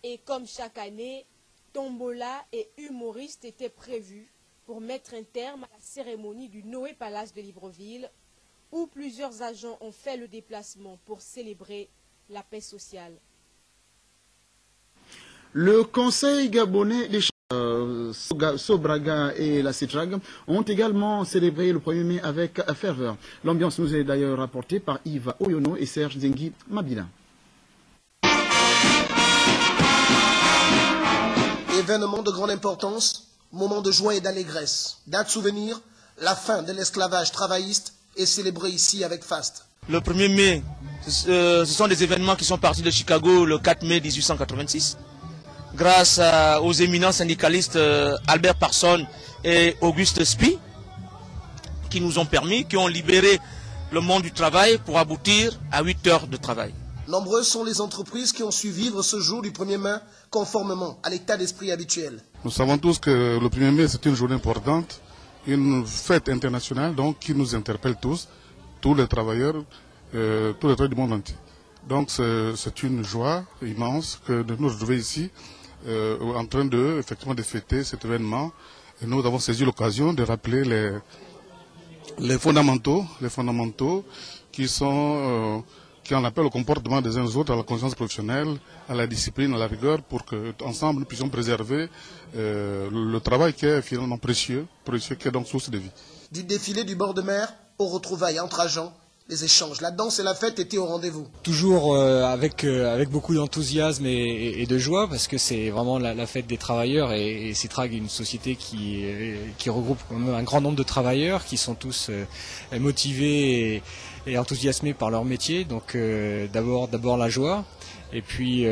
[SPEAKER 18] Et comme chaque année, tombola et humoristes étaient prévus pour mettre un terme à la cérémonie du Noé Palace de Libreville, où plusieurs agents ont fait le déplacement pour célébrer la paix sociale.
[SPEAKER 1] Le Conseil gabonais des Sobraga et la CETRAG ont également célébré le 1er mai avec ferveur. L'ambiance nous est d'ailleurs rapportée par Yves Oyono et Serge Zengi Mabila.
[SPEAKER 20] Événement de grande importance, moment de joie et d'allégresse. Date souvenir, la fin de l'esclavage travailliste est célébrée ici avec faste.
[SPEAKER 25] Le 1er mai, ce sont des événements qui sont partis de Chicago le 4 mai 1886. Grâce aux éminents syndicalistes Albert Parsons et Auguste Spie, qui nous ont permis, qui ont libéré le monde du travail pour aboutir à 8 heures de travail.
[SPEAKER 20] Nombreuses sont les entreprises qui ont su vivre ce jour du 1er mai conformément à l'état d'esprit habituel.
[SPEAKER 26] Nous savons tous que le 1er mai, c'est une journée importante, une fête internationale donc, qui nous interpelle tous les travailleurs du monde entier. Donc c'est une joie immense de nous retrouver ici en train de fêter cet événement. Et nous avons saisi l'occasion de rappeler les fondamentaux qui sont qui en appellent au comportement des uns des autres, à la conscience professionnelle, à la discipline, à la rigueur, pour qu'ensemble nous puissions préserver le travail qui est finalement précieux, qui est donc source de vie.
[SPEAKER 20] Du défilé du bord de mer aux retrouvailles entre agents, les échanges, la danse et la fête étaient au rendez-vous.
[SPEAKER 27] Toujours avec beaucoup d'enthousiasme et de joie, parce que c'est vraiment la fête des travailleurs, et CETRAG est une société qui regroupe quand même un grand nombre de travailleurs qui sont tous motivés et enthousiasmés par leur métier. Donc d'abord la joie, et puis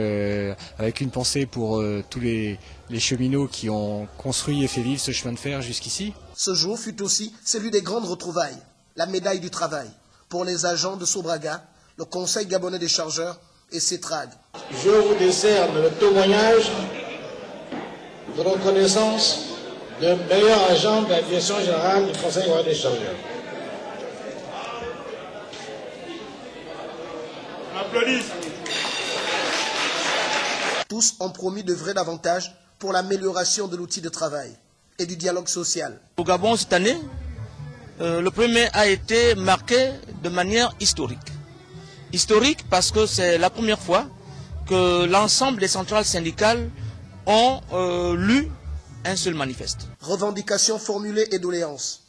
[SPEAKER 27] avec une pensée pour tous les cheminots qui ont construit et fait vivre ce chemin de fer jusqu'ici.
[SPEAKER 20] Ce jour fut aussi celui des grandes retrouvailles, la médaille du travail. Pour les agents de Sobraga, le Conseil gabonais des chargeurs et CETRAG.
[SPEAKER 23] Je vous décerne le témoignage de reconnaissance de meilleur agent de la direction générale du Conseil gabonais des chargeurs.
[SPEAKER 20] Applaudissements. Tous ont promis d'œuvrer davantage pour l'amélioration de l'outil de travail et du dialogue social.
[SPEAKER 25] Au Gabon cette année, le 1er mai a été marqué de manière historique. Historique parce que c'est la première fois que l'ensemble des centrales syndicales ont lu un seul manifeste.
[SPEAKER 20] Revendications formulées et doléances.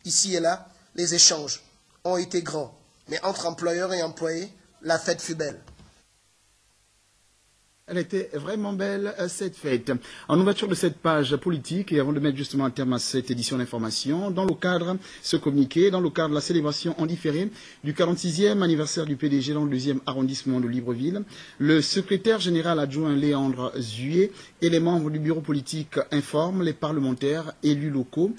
[SPEAKER 20] Ici et là, les échanges ont été grands. Mais entre employeurs et employés, la fête fut belle.
[SPEAKER 1] Elle était vraiment belle, cette fête. En ouverture de cette page politique, et avant de mettre justement un terme à cette édition d'information, dans le cadre de la célébration en différé du 46e anniversaire du PDG dans le 2e arrondissement de Libreville, le secrétaire général adjoint Léandre Zué et les membres du bureau politique informent les parlementaires élus locaux,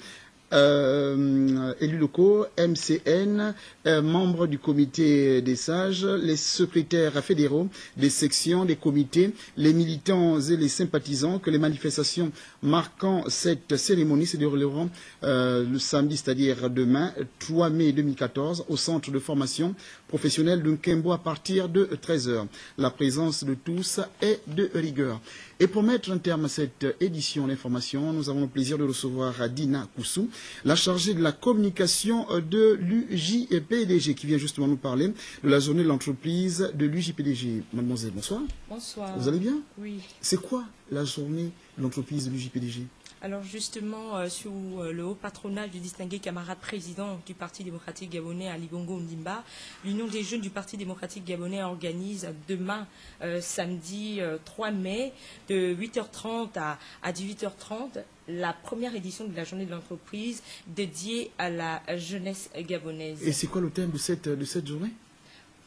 [SPEAKER 1] MCN, membres du comité des sages, les secrétaires fédéraux des sections, des comités, les militants et les sympathisants que les manifestations marquant cette cérémonie se dérouleront le samedi, c'est-à-dire demain, 3 mai 2014, au centre de formation professionnelle de Nkembo à partir de 13h. La présence de tous est de rigueur. Et pour mettre un terme à cette édition d'information, nous avons le plaisir de recevoir Dina Koussou, la chargée de la communication de l'UJPDG, qui vient justement nous parler de la journée de l'entreprise de l'UJPDG. Mademoiselle, bonsoir.
[SPEAKER 3] Bonsoir.
[SPEAKER 1] Vous allez bien?
[SPEAKER 3] Oui.
[SPEAKER 1] C'est quoi la journée de l'entreprise de l'UJPDG?
[SPEAKER 3] Alors justement, sous le haut patronage du distingué camarade président du Parti démocratique gabonais, Ali Bongo Ndimba, l'Union des jeunes du Parti démocratique gabonais organise demain, samedi 3 mai, de 8h30 à 18h30, la première édition de la journée de l'entreprise dédiée à la jeunesse gabonaise.
[SPEAKER 1] Et c'est quoi le thème de cette journée?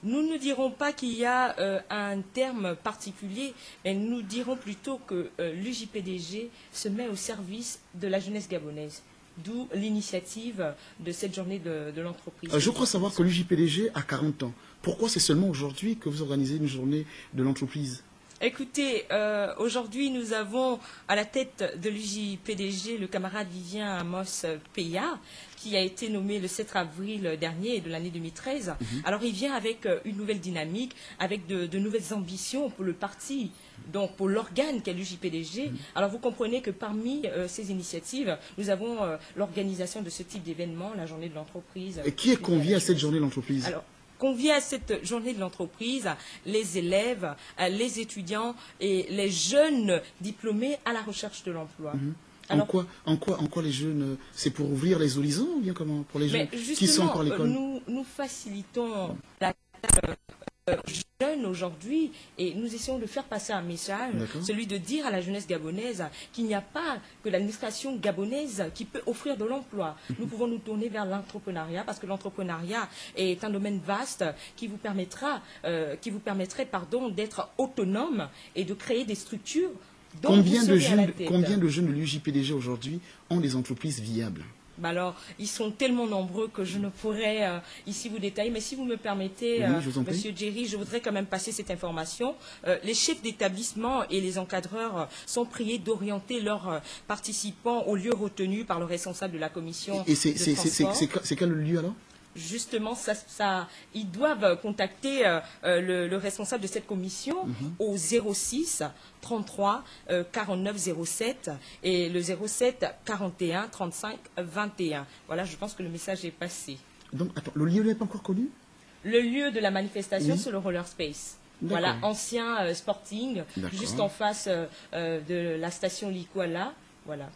[SPEAKER 3] Nous ne dirons pas qu'il y a un terme particulier, mais nous dirons plutôt que l'UJPDG se met au service de la jeunesse gabonaise, d'où l'initiative de cette journée de l'entreprise.
[SPEAKER 1] Je crois savoir que l'UJPDG a 40 ans. Pourquoi c'est seulement aujourd'hui que vous organisez une journée de l'entreprise?
[SPEAKER 3] Écoutez, aujourd'hui, nous avons à la tête de l'UJPDG le camarade Vivien Amos Peya, qui a été nommé le 7 avril dernier de l'année 2013. Alors, il vient avec une nouvelle dynamique, avec de nouvelles ambitions pour le parti, donc pour l'organe qu'est l'UJPDG. Alors, vous comprenez que parmi ces initiatives, nous avons l'organisation de ce type d'événement, la journée de l'entreprise.
[SPEAKER 1] Et qui est convié à cette journée de l'entreprise?
[SPEAKER 3] Alors, convient à cette journée de l'entreprise les élèves, les étudiants et les jeunes diplômés à la recherche de l'emploi.
[SPEAKER 1] En quoi les jeunes, c'est pour ouvrir les horizons ou bien comment? Pour les jeunes qui sont encore à l'école?
[SPEAKER 3] Nous facilitons la jeunes aujourd'hui et nous essayons de faire passer un message, celui de dire à la jeunesse gabonaise qu'il n'y a pas que l'administration gabonaise qui peut offrir de l'emploi. Nous pouvons nous tourner vers l'entrepreneuriat parce que l'entrepreneuriat est un domaine vaste qui vous permettrait d'être autonome et de créer des structures.
[SPEAKER 1] Combien de jeunes de l'UJPDG aujourd'hui ont des entreprises viables?
[SPEAKER 3] Alors, ils sont tellement nombreux que je ne pourrais ici vous détailler. Mais si vous me permettez, Monsieur Jerry, je voudrais quand même passer cette information. Les chefs d'établissement et les encadreurs sont priés d'orienter leurs participants au lieu retenu par le responsable de la commission de transport.
[SPEAKER 1] C'est quel lieu alors?
[SPEAKER 3] Justement, ils doivent contacter le responsable de cette commission au 06 33 49 07 et le 07 41 35 21. Voilà, je pense que le message est passé.
[SPEAKER 1] Donc, attends, le lieu n'est pas encore connu?
[SPEAKER 3] Le lieu de la manifestation, c'est le Roller Space. Voilà, ancien Sporting, juste en face de la station Likuala. Voilà.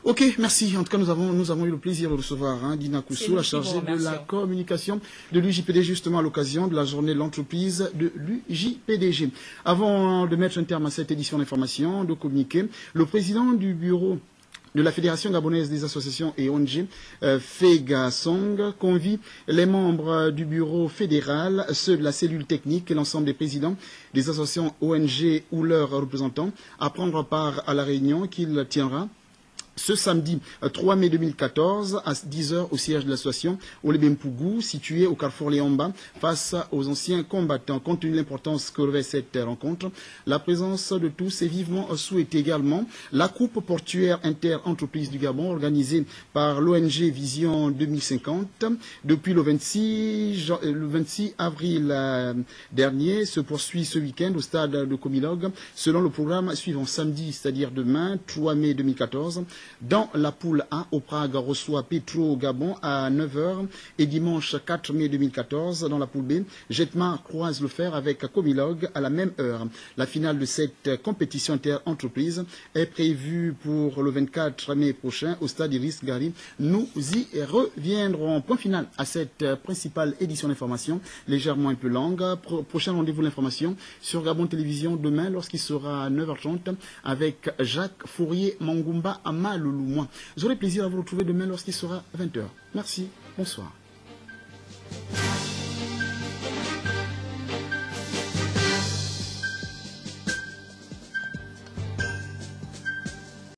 [SPEAKER 1] Ok, merci. En tout cas, nous avons eu le plaisir de recevoir Dina Koussou, la chargée de la communication de l'UJPDG, justement à l'occasion de la journée de l'entreprise de l'UJPDG. Avant de mettre un terme à cette édition d'information, de communiquer, le président du bureau de la Fédération gabonaise des associations et ONG, FEGASONG, convie les membres du bureau fédéral, ceux de la cellule technique et l'ensemble des présidents des associations ONG ou leurs représentants à prendre part à la réunion qu'il tiendra ce samedi 3 mai 2014 à 10h au siège de l'association Olebempougou, situé au carrefour Léomba, face aux anciens combattants. Compte tenu de l'importance que revêt cette rencontre, la présence de tous est vivement souhaitée également. La Coupe portuaire inter-entreprise du Gabon, organisée par l'ONG Vision 2050, depuis le 26 avril dernier, se poursuit ce week-end au stade de Comilog, selon le programme suivant. Samedi, c'est-à-dire demain, 3 mai 2014, dans la poule A, au Prague reçoit Petro Gabon à 9h et dimanche 4 mai 2014, dans la poule B, Jetma croise le fer avec Comilog à la même heure. La finale de cette compétition inter-entreprise est prévue pour le 24 mai prochain au stade Iris Gari. Nous y reviendrons. Point final à cette principale édition d'information, légèrement un peu longue. Prochain rendez-vous l'information sur Gabon Télévision demain lorsqu'il sera à 9h30 avec Jacques Fourier Mangumba Amal. J'aurai plaisir à vous retrouver demain lorsqu'il sera 20h. Merci, bonsoir.